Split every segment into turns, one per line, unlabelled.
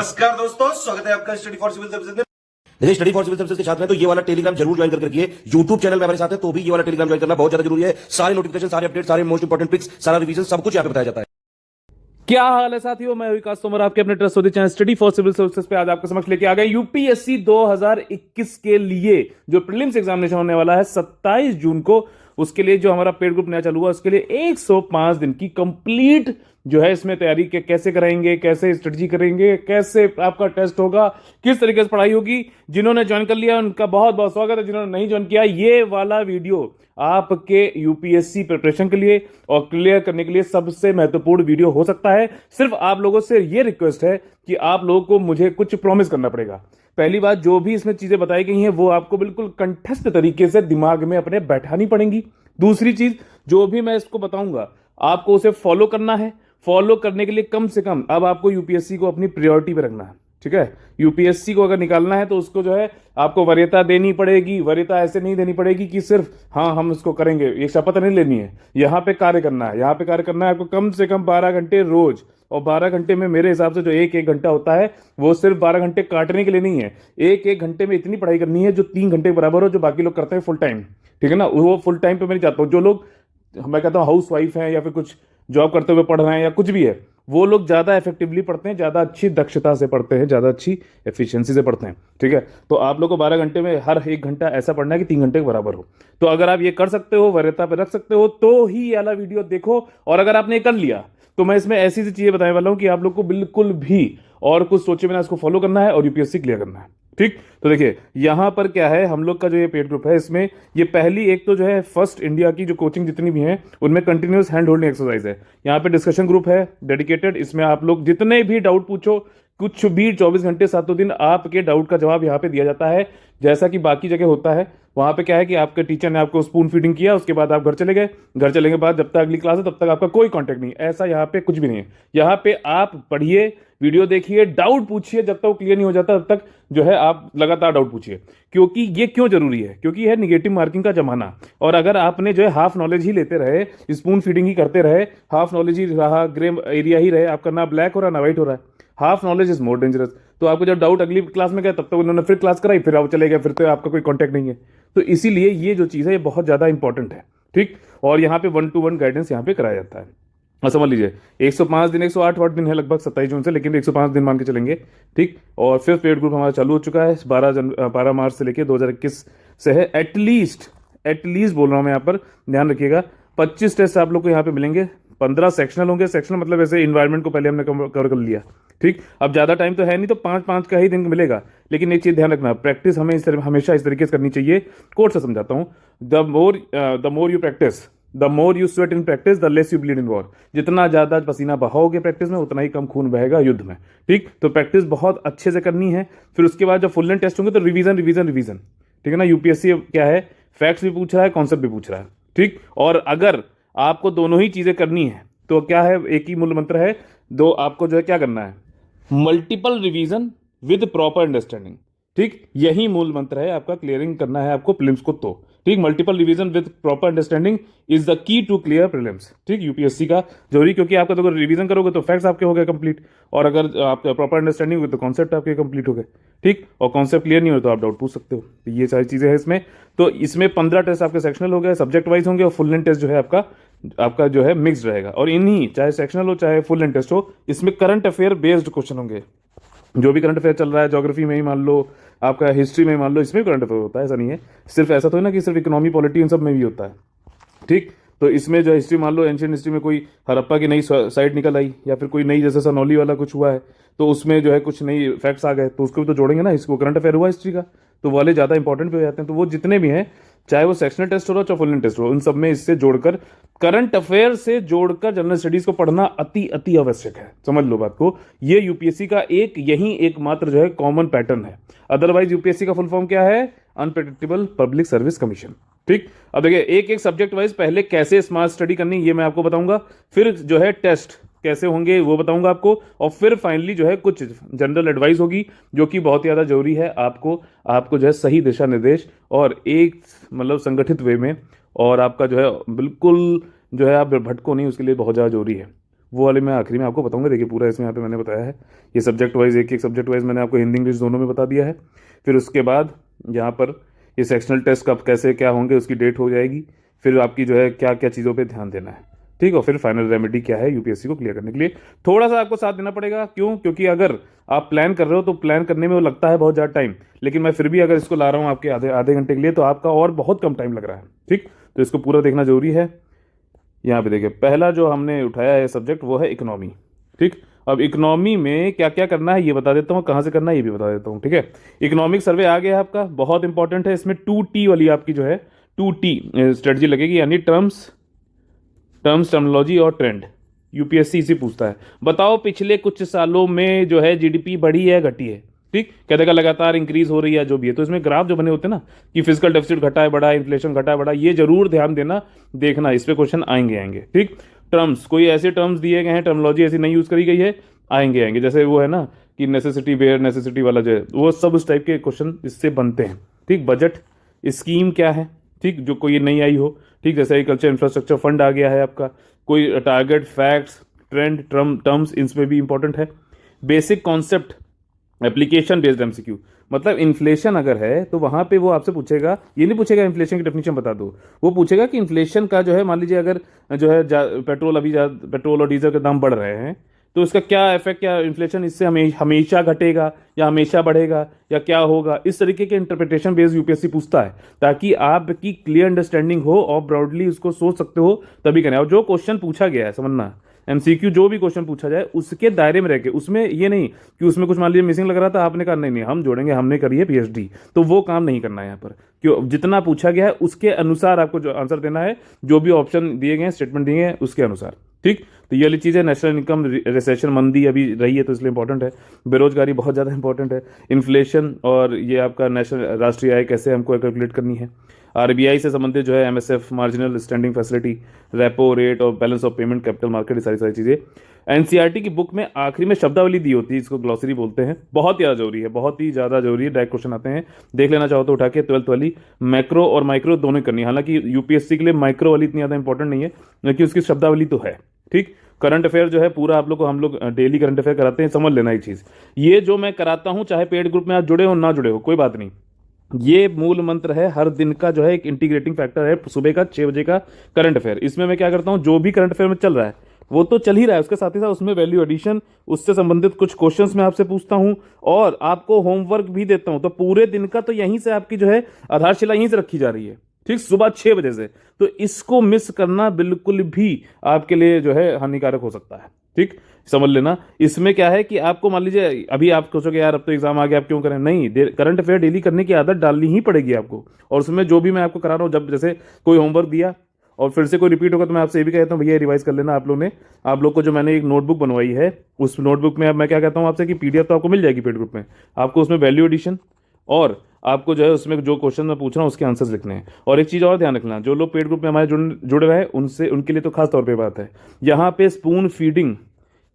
नमस्कार दोस्तों, स्वागत है आपका स्टडी फॉर सिविल सर्विसेज में।
देखिए, स्टडी फॉर सिविल सर्विसेज के छात्र हैं तो ये वाला टेलीग्राम जरूर ज्वाइन करके रखिए। यूट्यूब चैनल में हमारे साथ है तो भी ये वाला टेलीग्राम ज्वाइन करना बहुत ज्यादा जरूरी है। सारे नोटिफिकेशन, सारे अपडेट, सारे मोस्ट इंपोर्टेंट पिक्स, सारा रिवीजन सब कुछ यहाँ पे बताया जाता है।
क्या हाल है साथियों, मैं विकास तोमर आपके अपने trust channel study for civil services पे आज आपके समक्ष लेके आ गए यूपीएससी 2021 के लिए जो प्रीलिम्स एग्जामिनेशन होने वाला है 27 जून को। उसके लिए जो हमारा पेड ग्रुप नया चालू हुआ उसके लिए 105 दिन की कंप्लीट जो है इसमें तैयारी के कैसे कराएंगे, कैसे स्ट्रेटजी करेंगे, कैसे आपका टेस्ट होगा, किस तरीके से पढ़ाई होगी। जिन्होंने ज्वाइन कर लिया उनका बहुत बहुत स्वागत है, जिन्होंने नहीं ज्वाइन किया ये वाला वीडियो आपके यूपीएससी प्रिपरेशन के लिए और क्लियर करने के लिए सबसे महत्वपूर्ण वीडियो हो सकता है। सिर्फ आप लोगों से यह रिक्वेस्ट है कि आप लोगों को मुझे कुछ प्रॉमिस करना पड़ेगा। पहली बात, जो भी इसमें चीजें बताई गई हैं वो आपको बिल्कुल कंठस्थ तरीके से दिमाग में अपने बैठानी पड़ेंगी। दूसरी चीज, जो भी मैं इसको बताऊंगा आपको उसे फॉलो करना है। फॉलो करने के लिए कम से कम अब आपको यूपीएससी को अपनी प्रायोरिटी पे रखना है, ठीक है। यूपीएससी को अगर निकालना है तो उसको जो है आपको वरीयता देनी पड़ेगी। वरीयता ऐसे नहीं देनी पड़ेगी कि सिर्फ हाँ हम इसको करेंगे, ये शपथ नहीं लेनी है। यहाँ पे कार्य करना है, यहाँ पे कार्य करना है आपको कम से कम 12 घंटे रोज। और 12 घंटे में मेरे हिसाब से जो एक घंटा होता है वो सिर्फ 12 घंटे काटने के लिए नहीं है। एक घंटे में इतनी पढ़ाई करनी है जो 3 घंटे के बराबर हो, जो बाकी लोग करते हैं फुल टाइम, ठीक है ना। वो फुल टाइम पे मैं नहीं चाहता हूँ। जो लोग, मैं कहता हूँ हाउस वाइफ हैं या फिर कुछ जॉब करते हुए पढ़ रहे हैं या कुछ भी है, वो लोग ज्यादा इफेक्टिवली पढ़ते हैं, ज्यादा अच्छी दक्षता से पढ़ते हैं, ज्यादा अच्छी एफिशिएंसी से पढ़ते हैं, ठीक है। तो आप लोग को 12 घंटे में हर 1 घंटा ऐसा पढ़ना है कि 3 घंटे के बराबर हो। तो अगर आप ये कर सकते हो, वरीयता पे रख सकते हो, तो ही ये वाला वीडियो देखो। और अगर आपने कर लिया तो मैं इसमें ऐसी सी चीजें बताने वाला हूं कि आप लोग को बिल्कुल भी और कुछ सोचे बिना इसको फॉलो करना है और यूपीएससी क्लियर करना है, ठीक। तो देखिए यहां पर क्या है, हम लोग का जो ये पेड ग्रुप है इसमें ये पहली एक तो जो है फर्स्ट इंडिया की जो कोचिंग जितनी भी हैं उनमें कंटिन्यूअस हैंड होल्डिंग एक्सरसाइज है। यहाँ पे डिस्कशन ग्रुप है डेडिकेटेड, इसमें आप लोग जितने भी डाउट पूछो, कुछ भी 24 घंटे 7 दिन आपके डाउट का जवाब यहाँ पे दिया जाता है। जैसा कि बाकी जगह होता है, वहां पे क्या है कि आपके टीचर ने आपको स्पून फीडिंग किया, उसके बाद आप घर चले गए, घर चले के बाद जब तक अगली क्लास है तब तक आपका कोई कांटेक्ट नहीं। ऐसा यहाँ पे कुछ भी नहीं है। यहाँ पे आप पढ़िए, वीडियो देखिए, डाउट पूछिए, जब तक वो क्लियर नहीं हो जाता तब तक जो है आप लगातार डाउट पूछिए। क्योंकि ये क्यों जरूरी है, क्योंकि यह निगेटिव मार्किंग का जमाना। और अगर आपने जो है हाफ नॉलेज ही लेते रहे, स्पून फीडिंग ही करते रहे, हाफ नॉलेज ही रहा, ग्रे एरिया ही रहे, आपका ना ब्लैक हो रहा ना व्हाइट हो रहा है, half knowledge is more dangerous. तो आपको जब डाउट अगली क्लास में गया तब तक उन्होंने फिर क्लास कराई, फिर आप चले गए, फिर तो आपका कोई कांटेक्ट नहीं है। तो इसीलिए ये जो चीज़ है ये बहुत ज़्यादा इंपॉर्टेंट है, ठीक। और यहाँ पे 1-to-1 गाइडेंस यहाँ पे कराया जाता है। और समझ लीजिए 105 दिन, 108 दिन है लगभग 27 जून से, लेकिन 105 दिन मान के चलेंगे, ठीक। और फिफ्थ पेड ग्रुप हमारा चालू हो चुका है 12 मार्च से लेकर 2021 से है। एटलीस्ट बोल रहा हूँ मैं, यहाँ पर ध्यान रखिएगा 25 टेस्ट आप लोग को यहाँ पे मिलेंगे। 15 सेक्शनल होंगे। सेक्शनल मतलब ऐसे इन्वायरमेंट को पहले हमने कवर कर लिया, ठीक। अब ज्यादा टाइम तो है नहीं, तो 5-5 का ही दिन मिलेगा। लेकिन एक चीज ध्यान रखना, प्रैक्टिस हमें हमेशा इस तरीके से करनी चाहिए। कोर्स से समझाता हूँ, the more you practice, the more you sweat in practice, the less you bleed in war. जितना ज्यादा पसीना बहाओगे प्रैक्टिस में, उतना ही कम खून बहेगा युद्ध में, ठीक। तो प्रैक्टिस बहुत अच्छे से करनी है। फिर उसके बाद जब फुल एंड टेस्ट होंगे तो रिवीजन, ठीक है ना। यूपीएससी क्या है, फैक्ट्स भी पूछ रहा है, कॉन्सेप्ट भी पूछ रहा है, ठीक। और अगर आपको दोनों ही चीजें करनी है तो क्या है, एक ही मूल मंत्र है, दो आपको जो है क्या करना है, multiple revision with proper understanding, ठीक। यही मूल मंत्र है आपका, क्लियरिंग करना है आपको प्रीलिम्स को, तो ठीक। Multiple revision with proper understanding is the key to clear prelims, ठीक। यूपीएससी का जरूरी, क्योंकि आपका तो अगर रिवीजन करोगे तो फैक्ट्स आपके हो गए कंप्लीट, और अगर आप प्रॉपर अंडरस्टैंडिंग होगी तो कॉन्सेप्ट आपके कंप्लीट हो गए, ठीक। और कॉन्सेप्ट क्लियर नहीं हो तो आप डाउट पूछ सकते हो। तो ये सारी चीजें हैं इसमें। तो इसमें 15 टेस्ट आपके सेक्शनल हो गए, सब्जेक्ट वाइज होंगे, और फुल लेंथ टेस्ट जो है आपका जो है मिक्स्ड रहेगा। और इन्हीं, चाहे सेक्शनल हो चाहे फुल लेंथ टेस्ट हो, इसमें करंट अफेयर बेस्ड क्वेश्चन होंगे। जो भी करंट अफेयर चल रहा है, ज्योग्राफी में ही मान लो, आपका हिस्ट्री में मान लो, इसमें करंट अफेयर होता है। ऐसा नहीं है सिर्फ, ऐसा तो है ना कि सिर्फ इकोनॉमी पॉलिटी इन सब में भी होता है, ठीक। तो इसमें जो हिस्ट्री मान लो, एंशियंट हिस्ट्री में कोई हड़प्पा की नई साइट निकल आई, या फिर कोई नई जैसे सनौली वाला कुछ हुआ है, तो उसमें जो है कुछ नई फैक्ट्स आ गए, तो उसको भी तो जोड़ेंगे ना। इसको करंट अफेयर हुआ हिस्ट्री का, तो वाले ज़्यादा इंपॉर्टेंट भी हो जाते हैं। तो वो जितने भी हैं, चाहे वो सेक्शनल टेस्ट हो चाहे फुल लेंथ टेस्ट हो, उन सब में इससे जोड़कर, करंट अफेयर से जोड़कर जनरल स्टडीज को पढ़ना अति आवश्यक है। समझ लो बात को। ये यूपीएससी का यही एकमात्र जो है कॉमन पैटर्न है। अदरवाइज यूपीएससी का फुल फॉर्म क्या है, अनप्रेडिक्टेबल पब्लिक सर्विस कमीशन, ठीक। अब देखिए एक सब्जेक्ट वाइज पहले कैसे स्मार्ट स्टडी करनी ये मैं आपको बताऊंगा, फिर जो है टेस्ट कैसे होंगे वो बताऊंगा आपको, और फिर फाइनली जो है कुछ जनरल एडवाइस होगी जो कि बहुत ज़्यादा जरूरी है। आपको जो है सही दिशा निर्देश और एक मतलब संगठित वे में, और आपका जो है बिल्कुल जो है आप भटको नहीं, उसके लिए बहुत ज़्यादा जरूरी है। वो वाले मैं आखिरी में आपको बताऊंगा। देखिए पूरा इसमें यहाँ पे मैंने बताया है, ये सब्जेक्ट वाइज एक एक सब्जेक्ट वाइज मैंने आपको हिंदी इंग्लिश दोनों में बता दिया है। फिर उसके बाद यहाँ पर ये सेक्शनल टेस्ट कब कैसे क्या होंगे उसकी डेट हो जाएगी, फिर आपकी जो है क्या क्या चीज़ों पे ध्यान देना है, ठीक है। फिर फाइनल रेमेडी क्या है यूपीएससी को क्लियर करने के लिए, थोड़ा सा आपको साथ देना पड़ेगा। क्यों? क्योंकि अगर आप प्लान कर रहे हो तो प्लान करने में वो लगता है बहुत ज़्यादा टाइम, लेकिन मैं फिर भी अगर इसको ला रहा हूँ आपके आधे आधे घंटे के लिए तो आपका और बहुत कम टाइम लग रहा है, ठीक। तो इसको पूरा देखना जरूरी है। यहाँ पे देखिए पहला जो हमने उठाया है सब्जेक्ट वो है इकोनॉमी, ठीक। अब इकोनॉमी में क्या क्या करना है ये बता देता हूँ, कहाँ से करना है ये भी बता देता हूँ, ठीक है। इकोनॉमिक सर्वे आ गया है आपका, बहुत इंपॉर्टेंट है। इसमें 2T वाली आपकी जो है 2T स्ट्रेटजी लगेगी, यानी टर्म्स, टर्मिनोलॉजी और ट्रेंड। यूपीएससी इसी पूछता है, बताओ पिछले कुछ सालों में जो है जीडीपी बढ़ी है घटी है, ठीक। क्या देखा लगातार इंक्रीज हो रही है जो भी है, तो इसमें ग्राफ जो बने होते हैं ना कि फिजिकल डेफिसिट घटा है बढ़ा, इन्फ्लेशन घटा है बढ़ा, ये जरूर ध्यान देना, देखना, इस पे क्वेश्चन आएंगे, ठीक। टर्म्स, कोई ऐसे टर्म्स दिए गए हैं, टर्मिनोलॉजी ऐसी नहीं यूज करी गई है, आएंगे, जैसे वो है ना कि नेसेसिटी बेयर नेसेसिटी वाला जो है वो सब उस टाइप के क्वेश्चन इससे बनते हैं, ठीक। बजट स्कीम क्या है, ठीक, जो कोई नई आई हो, ठीक। जैसे एग्रीकल्चर इंफ्रास्ट्रक्चर फंड आ गया है आपका, कोई टारगेट, फैक्ट्स, ट्रेंड, टर्म्स इसमें भी इंपॉर्टेंट है। Basic concept, application based MCQ, मतलब इन्फ्लेशन अगर है तो वहां पे वो आपसे पूछेगा, ये नहीं पूछेगा इन्फ्लेशन की डेफिनेशन बता दो, वो पूछेगा कि इन्फ्लेशन का जो है, मान लीजिए अगर जो है पेट्रोल और डीजल के दाम बढ़ रहे हैं तो इसका क्या इफेक्ट, क्या इन्फ्लेशन इससे हमेशा घटेगा या हमेशा बढ़ेगा या क्या होगा, इस तरीके के इंटरप्रिटेशन बेस्ड यूपीएससी पूछता है, ताकि आपकी क्लियर अंडरस्टैंडिंग हो और ब्रॉडली उसको सोच सकते हो तभी करें। और जो क्वेश्चन पूछा गया है, समझना, एमसीक्यू जो भी क्वेश्चन पूछा जाए उसके दायरे में रह के, उसमें ये नहीं कि उसमें कुछ मान लीजिए मिसिंग लग रहा था, आपने कहा नहीं हम जोड़ेंगे, हमने करी है पीएचडी, तो वो काम नहीं करना है यहाँ पर। क्यों? जितना पूछा गया है उसके अनुसार आपको जो आंसर देना है, जो भी ऑप्शन दिए गए, स्टेटमेंट दिए गए उसके अनुसार, ठीक। तो ये वाली चीज़ है। नेशनल इनकम, रिसेशन, मंदी अभी रही है तो इसलिए इंपॉर्टेंट है। बेरोजगारी बहुत ज़्यादा इंपॉर्टेंट है। इन्फ्लेशन और ये आपका नेशनल राष्ट्रीय आय कैसे हमको कैलकुलेट करनी है। आरबीआई से संबंधित जो है MSF, marginal standing facility, repo rate और balance of payment, capital market, ये सारी चीज़ें। एनसीईआरटी की बुक में आखिरी में शब्दावली दी होती है, इसको ग्लॉसरी बोलते हैं, बहुत ज़्यादा जरूरी है, बहुत ही ज़्यादा जरूरी है। डायरेक्ट क्वेश्चन आते हैं, देख लेना चाहो तो उठा के। 12th वाली मैक्रो और माइक्रो दोनों करनी है, हालांकि यूपीएससी के लिए माइक्रो वाली इतनी ज़्यादा इंपॉर्टेंट नहीं है, लेकिन उसकी शब्दावली तो है, ठीक। करंट अफेयर जो है पूरा आप लोग को, हम लोग डेली करंट अफेयर कराते हैं, समझ लेना एक चीज़, ये जो मैं कराता हूँ चाहे पेड ग्रुप में आप जुड़े हो ना जुड़े हो कोई बात नहीं, ये मूल मंत्र है हर दिन का, जो है एक इंटीग्रेटिंग फैक्टर है सुबह का 6 बजे का करंट अफेयर। इसमें मैं क्या करता हूं, जो भी करंट अफेयर में चल रहा है वो तो चल ही रहा है, उसके साथ ही साथ उसमें वैल्यू एडिशन, उससे संबंधित कुछ क्वेश्चंस मैं आपसे पूछता हूं और आपको होमवर्क भी देता हूं। तो पूरे दिन का तो यहीं से आपकी जो है आधारशिला यहीं से रखी जा रही है, ठीक, सुबह 6 बजे से। तो इसको मिस करना बिल्कुल भी आपके लिए जो है हानिकारक हो सकता है, ठीक, समझ लेना। इसमें क्या है कि आपको मान लीजिए अभी आप सोचोगे यार अब तो एग्जाम आ गया, आप क्यों करें, नहीं, करंट अफेयर डेली करने की आदत डालनी ही पड़ेगी आपको। और उसमें जो भी मैं आपको करा रहा हूँ, जब जैसे कोई होमवर्क दिया और फिर से कोई रिपीट होगा तो मैं आपसे ये भी कहता हूँ भैया रिवाइज कर लेना। आप लोग ने, आप लोग को जो मैंने एक नोटबुक बनवाई है, उस नोटबुक में अब मैं क्या कहता हूँ आपसे कि पीडीएफ तो आपको मिल जाएगी पेड ग्रुप में, आपको उसमें वैल्यू एडिशन और आपको जो है उसमें जो क्वेश्चन मैं पूछ रहा हूँ उसके आंसर्स लिखने हैं। और एक चीज़ और ध्यान रखना, जो लोग पेड ग्रुप में हमारे जुड़ रहे हैं उनसे, उनके लिए तो खास तौर पे बात है, यहाँ पे स्पून फीडिंग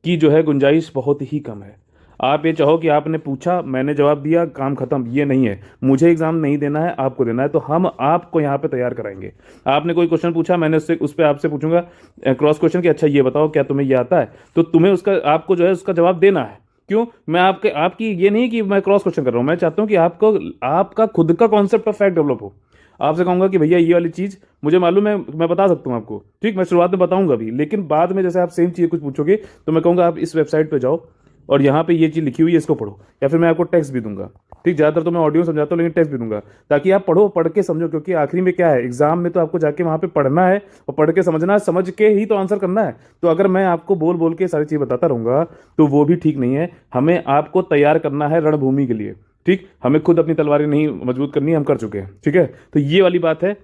की जो है गुंजाइश बहुत ही कम है। आप ये चाहो कि आपने पूछा, मैंने जवाब दिया, काम खत्म, ये नहीं है। मुझे एग्जाम नहीं देना है, आपको देना है, तो हम आपको यहाँ पे तैयार कराएंगे। आपने कोई क्वेश्चन पूछा, मैंने उससे उस पर आपसे पूछूंगा क्रॉस क्वेश्चन कि अच्छा ये बताओ क्या तुम्हें ये आता है, तो तुम्हें उसका, आपको जो है उसका जवाब देना है। क्यों? मैं आपकी ये नहीं कि मैं क्रॉस क्वेश्चन कर रहा हूँ, मैं चाहता हूँ कि आपको आपका खुद का कॉन्सेप्ट ऑफ फैक्ट डेवलप हो। आपसे कहूंगा कि भैया ये वाली चीज़ मुझे मालूम है, मैं बता सकता हूँ आपको, ठीक, मैं शुरुआत में बताऊंगा भी, लेकिन बाद में जैसे आप सेम चीज़ कुछ पूछोगे तो मैं कहूँगा आप इस वेबसाइट पे जाओ और यहाँ पे ये चीज़ लिखी हुई है इसको पढ़ो, या फिर मैं आपको टेक्स्ट भी दूंगा, ठीक। ज़्यादातर तो मैं ऑडियो समझाता हूँ लेकिन टेक्स्ट भी दूंगा, ताकि आप पढ़ो, पढ़ के समझो। क्योंकि आखिरी में क्या है, एग्जाम में तो आपको जाके वहाँ पे पढ़ना है और पढ़ के समझना है, समझ के ही तो आंसर करना है। तो अगर मैं आपको बोल बोल के सारी चीज़ बताता रहूँगा तो वो भी ठीक नहीं है। हमें आपको तैयार करना है रणभूमि के लिए, ठीक। हमें खुद अपनी तलवारें नहीं मजबूत करनी, हम कर चुके हैं, ठीक है। तो ये वाली बात है।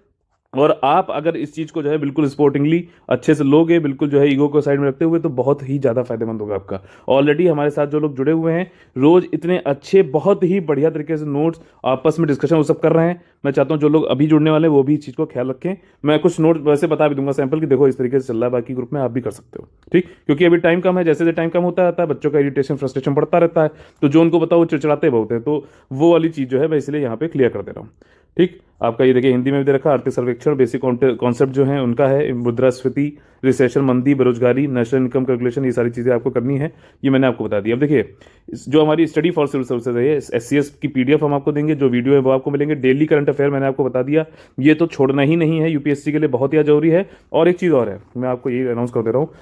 और आप अगर इस चीज़ को जो है बिल्कुल स्पोर्टिंगली अच्छे से लोगे, बिल्कुल जो है ईगो को साइड में रखते हुए, तो बहुत ही ज़्यादा फायदेमंद होगा आपका। ऑलरेडी हमारे साथ जो लोग जुड़े हुए हैं, रोज़ इतने अच्छे, बहुत ही बढ़िया तरीके से नोट्स, आपस में डिस्कशन वो सब कर रहे हैं। मैं चाहता हूँ जो लोग अभी जुड़ने वाले हैं वो भी इस चीज़ को ख्याल रखें। मैं कुछ नोट वैसे बता भी दूंगा सैंपल कि देखो इस तरीके से चल रहा है, बाकी ग्रुप में आप भी कर सकते हो, ठीक। क्योंकि अभी टाइम कम है, जैसे जैसे टाइम कम होता रहता है बच्चों का इरिटेशन, फ्रस्ट्रेशन बढ़ता रहता है, तो जो उनको बताओ वो चिड़चिड़ाते बहुत है, तो वो वाली चीज़ जो है मैं इसलिए यहाँ पे क्लियर कर दे रहा हूँ। ठीक, आपका ये देखिए हिंदी में भी दे रखा है, आर्थिक सर्वेक्षण, बेसिक कॉन्सेप्ट जो है उनका है, मुद्रास्फीति, रिसेशन, मंदी, बेरोजगारी, नेशनल इनकम कैलकुलेशन, ये सारी चीज़ें आपको करनी है, ये मैंने आपको बता दी। अब देखिए जो हमारी स्टडी फॉर सिविल सर्विसेज है, SCS की PDF हम आपको देंगे, जो वीडियो है वो आपको मिलेंगे। डेली करंट अफेयर मैंने आपको बता दिया, ये तो छोड़ना ही नहीं है, UPSC के लिए बहुत ही जरूरी है। और एक चीज़ और है, मैं आपको ये अनाउंस कर दे रहा हूँ,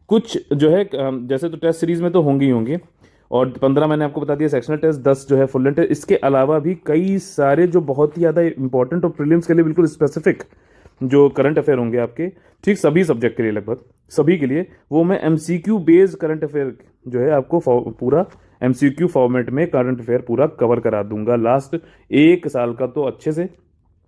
कुछ जो है जैसे तो टेस्ट सीरीज में तो होंगे ही होंगे, और 15 मैंने आपको बता दिया सेक्शनल टेस्ट, 10 जो है फुल लेंथ टेस्ट। इसके अलावा भी कई सारे जो बहुत ही ज़्यादा इंपॉर्टेंट और प्रीलिम्स के लिए बिल्कुल स्पेसिफिक जो करंट अफेयर होंगे आपके, ठीक, सभी सब्जेक्ट के लिए, लगभग सभी के लिए, वो मैं MCQ बेस्ड करंट अफेयर जो है आपको पूरा MCQ फॉर्मेट में करंट अफेयर पूरा कवर करा दूंगा। लास्ट 1 साल का तो अच्छे से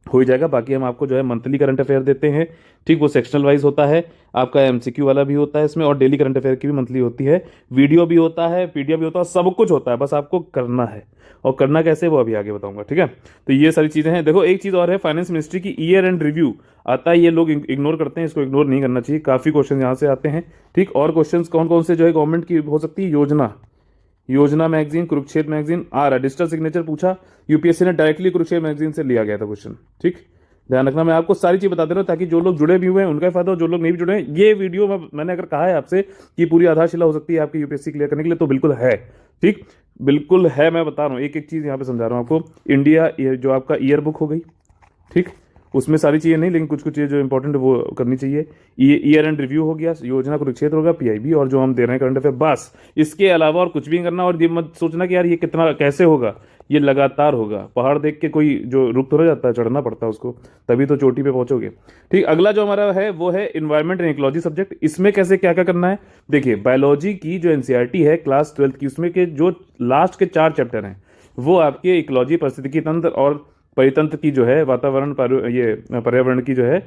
हो ही जाएगा। बाकी हम आपको जो है मंथली करंट अफेयर देते हैं, ठीक, वो सेक्शनल वाइज होता है, आपका MCQ वाला भी होता है इसमें, और डेली करंट अफेयर की भी मंथली होती है, वीडियो भी होता है, PDF भी होता है, सब कुछ होता है, बस आपको करना है। और करना कैसे वो अभी आगे बताऊंगा, ठीक है। तो ये सारी चीज़ें हैं। देखो एक चीज़ और है, फाइनेंस मिनिस्ट्री की ईयर एंड रिव्यू आता है, ये लोग इग्नोर करते हैं, इसको इग्नोर नहीं करना चाहिए, काफ़ी क्वेश्चन यहाँ से आते हैं, ठीक। और क्वेश्चन कौन कौन से जो है गवर्नमेंट की हो सकती है, योजना मैगजीन, कुरुक्षेत्र मैगजीन आ रहा है, डिजिटल सिग्नेचर पूछा, UPSC ने डायरेक्टली कुरुक्षेत्र मैगजीन से लिया गया था क्वेश्चन, ठीक। ध्यान रखना, मैं आपको सारी चीज बता दे रहा हूँ ताकि जो लोग जुड़े भी हुए हैं उनका फायदा हो, जो लोग नहीं भी जुड़े हैं। ये वीडियो मैंने अगर कहा है आपसे कि पूरी आधारशिला हो सकती है आपकी UPSC क्लियर करने के लिए, तो बिल्कुल है, ठीक, बिल्कुल है। मैं बता रहा हूँ, एक एक चीज यहाँ पे समझा रहा हूँ आपको। इंडिया जो आपका ईयर बुक हो गई, ठीक, उसमें सारी चीज़ें नहीं, लेकिन कुछ कुछ चीज़ें जो इंपॉर्टेंट है वो करनी चाहिए। ईयर एंड रिव्यू हो गया, योजना कुरुक्षेत्र होगा, PIB, और जो हम दे रहे हैं करंट अफेयर, बस इसके अलावा और कुछ भी नहीं करना। और ये मत सोचना कि यार ये कितना कैसे होगा, ये लगातार होगा। पहाड़ देख के कोई जो रुक थोड़ा जाता है, चढ़ना पड़ता है उसको, तभी तो चोटी पे पहुंचोगे, ठीक। अगला जो हमारा है वो है इन्वायरमेंट एंड इकोलॉजी सब्जेक्ट। इसमें कैसे क्या क्या करना है, देखिए बायोलॉजी की जो NCERT है क्लास 12 की, उसमें के जो लास्ट के 4 चैप्टर हैं वो आपके इकोलॉजी, पारिस्थितिकी तंत्र और परितंत्र की जो है, वातावरण ये पर्यावरण की जो है,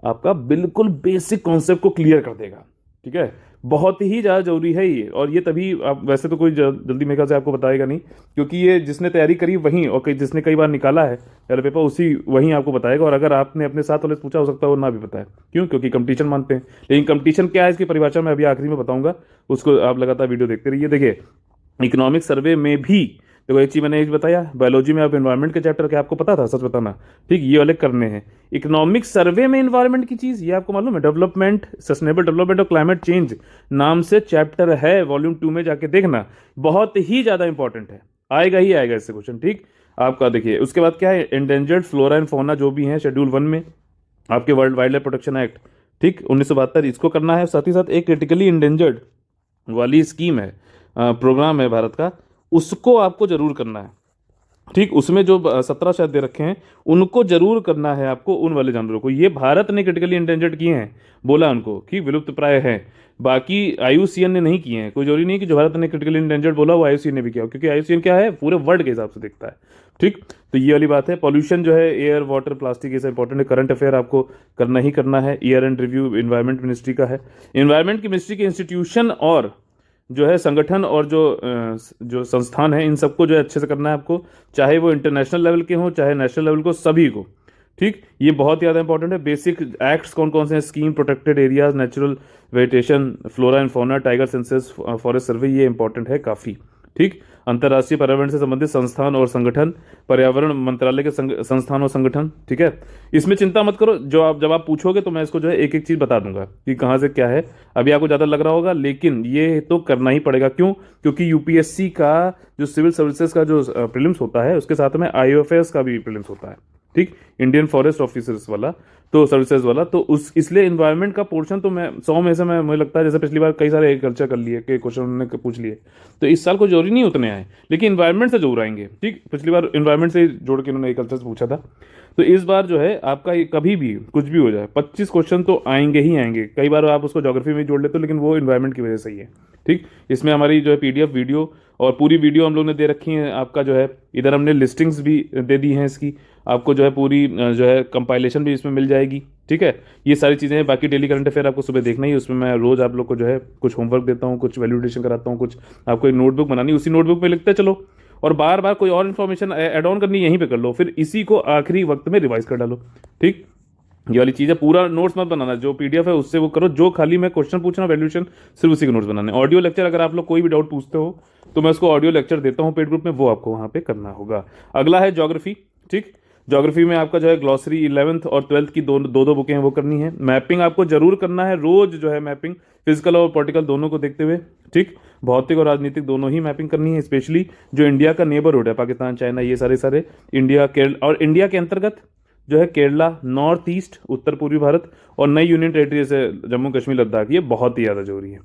आपका बिल्कुल बेसिक कॉन्सेप्ट को क्लियर कर देगा, ठीक है। बहुत ही ज़्यादा जरूरी है ये, और ये तभी आप, वैसे तो कोई जल्दी मेरे ख्याल से आपको बताएगा नहीं, क्योंकि ये जिसने तैयारी करी वहीं, और जिसने कई बार निकाला है पहले पेपर, उसी वहीं आपको बताएगा। और अगर आपने अपने साथ वाले से पूछा, हो सकता है वो ना भी बताए, क्यों, क्योंकि कंपटीशन मानते हैं। लेकिन कंपटीशन क्या है इसकी परिभाषा मैं अभी आखिरी में बताऊंगा, उसको आप लगातार वीडियो देखते रहिए। देखिए इकोनॉमिक सर्वे में भी देखो एक चीज मैंने एक बताया, बायोलॉजी में आप एनवायरनमेंट के चैप्टर क्या आपको पता था, सच बताना, ठीक, ये वाले करने हैं। इकोनॉमिक सर्वे में एनवायरनमेंट की चीज, ये आपको मालूम है, डेवलपमेंट, सस्टेनेबल डेवलपमेंट और क्लाइमेट चेंज नाम से चैप्टर है, वॉल्यूम 2 में जाके देखना, बहुत ही ज्यादा इंपॉर्टेंट है, आएगा ही आएगा इससे क्वेश्चन, ठीक। आपका देखिए उसके बाद क्या है, एंडेंजर्ड फ्लोरा एंड फौना जो भी है शेड्यूल 1 में आपके world wild life protection act, ठीक, 1972, इसको करना है। साथ ही साथ एक क्रिटिकली इंडेंजर्ड वाली स्कीम है, प्रोग्राम है भारत का, उसको आपको जरूर करना है, ठीक। उसमें जो 17 शायद दे रखे हैं, उनको जरूर करना है आपको, उन वाले जानवरों को। ये भारत ने क्रिटिकली इंडेंजर्ड किए हैं, बोला उनको कि विलुप्त प्राय है, बाकी IUCN ने नहीं किए हैं। कोई जरूरी नहीं कि जो भारत ने क्रिटिकली इंडेंजर्ड बोला वो IUCN ने भी किया, क्योंकि IUCN क्या है, पूरे वर्ल्ड के हिसाब से देखता है, ठीक। तो ये वाली बात है। पॉल्यूशन जो है, एयर, वाटर, प्लास्टिक, ये सब इंपॉर्टेंट है। करंट अफेयर आपको करना ही करना है। Year and review environment ministry का है, इन्वायरमेंट की मिनिस्ट्री के इंस्टीट्यूशन और जो है संगठन और जो संस्थान है, इन सबको जो है अच्छे से करना है आपको, चाहे वो इंटरनेशनल लेवल के हों चाहे नेशनल लेवल को, सभी को, ठीक। ये बहुत ज़्यादा इंपॉर्टेंट है। बेसिक एक्ट्स कौन कौन से हैं, scheme, protected areas, natural vegetation, flora and fauna, tiger census, forest survey, ये इंपॉर्टेंट है काफ़ी, ठीक। अंतर्राष्ट्रीय पर्यावरण से संबंधित संस्थान और संगठन, पर्यावरण मंत्रालय के संस्थान और संगठन, ठीक है। इसमें चिंता मत करो, जब आप पूछोगे तो मैं इसको जो है एक एक चीज़ बता दूंगा कि कहाँ से क्या है। अभी आपको ज़्यादा लग रहा होगा, लेकिन ये तो करना ही पड़ेगा। क्यों, क्योंकि UPSC का जो सिविल सर्विसेज का जो प्रीलिम्स होता है, उसके साथ में IOFS का भी प्रीलिम्स होता है, ठीक, इंडियन फॉरेस्ट ऑफिसर्स वाला, तो सर्विसेज वाला, तो उस इसलिए इन्वायरमेंट का पोर्शन तो मैं 100 में से, मैं मुझे लगता है, जैसे पिछली बार कई सारे एग्रीकल्चर कर लिए के क्वेश्चन उन्होंने पूछ लिए, तो इस साल को जरूरी नहीं उतने आए, लेकिन इन्वायरमेंट से जरूर आएंगे, ठीक। पिछली बार इन्वायरमेंट से जोड़ के उन्होंने एग्रीकल्चर से पूछा था, तो इस बार जो है आपका कभी भी कुछ भी हो जाए 25 क्वेश्चन तो आएंगे ही आएंगे। कई बार आप उसको ज्योग्राफी में जोड़ लेते हो, लेकिन वो इन्वायरमेंट की वजह से ही है, ठीक। इसमें हमारी जो है PDF वीडियो और पूरी वीडियो हम लोग ने दे रखी है आपका, जो है इधर हमने लिस्टिंग्स भी दे दी हैं इसकी, आपको जो है पूरी जो है कंपाइलेशन भी इसमें मिल जाएगी, ठीक है। ये सारी चीज़ें हैं। बाकी डेली करंट अफेयर आपको सुबह देखना ही, उसमें मैं रोज़ आप लोग को जो है कुछ होमवर्क देता हूँ, कुछ वैल्यूडेशन कराता हूँ, कुछ आपको एक नोटबुक बनानी, उसी नोटबुक में लिखते चलो, और बार बार कोई और इन्फॉर्मेशन ऐड ऑन करनी यहीं पे कर लो, फिर इसी को आखिरी वक्त में रिवाइज कर डालो, ठीक। ये वाली चीज़ है। पूरा नोट्स मत बनाना, जो PDF है उससे वो करो, जो खाली मैं क्वेश्चन पूछना वैल्यूएशन सिर्फ उसी के नोट्स बनाने। ऑडियो लेक्चर अगर आप लोग कोई भी डाउट पूछते हो तो मैं उसको ऑडियो लेक्चर देता हूँ पेड ग्रुप में, वो आपको वहाँ पे करना होगा। अगला है ज्योग्राफी, ठीक। ज्योग्राफी में आपका जो है ग्लॉसरी 11th और 12th की दो दो दो बुकें हैं वो करनी है। मैपिंग आपको जरूर करना है रोज जो है मैपिंग, फिजिकल और पॉलिटिकल दोनों को देखते हुए, ठीक। भौतिक और राजनीतिक दोनों ही मैपिंग करनी है, स्पेशली जो इंडिया का नेबरहुड है, पाकिस्तान, चाइना, ये सारे सारे इंडिया केरल और इंडिया के अंतर्गत जो है केरला, नॉर्थ ईस्ट, उत्तर पूर्वी भारत और नई यूनियन टेरिटरी जैसे जम्मू कश्मीर, लद्दाख, ये बहुत ही ज़्यादा जरूरी है,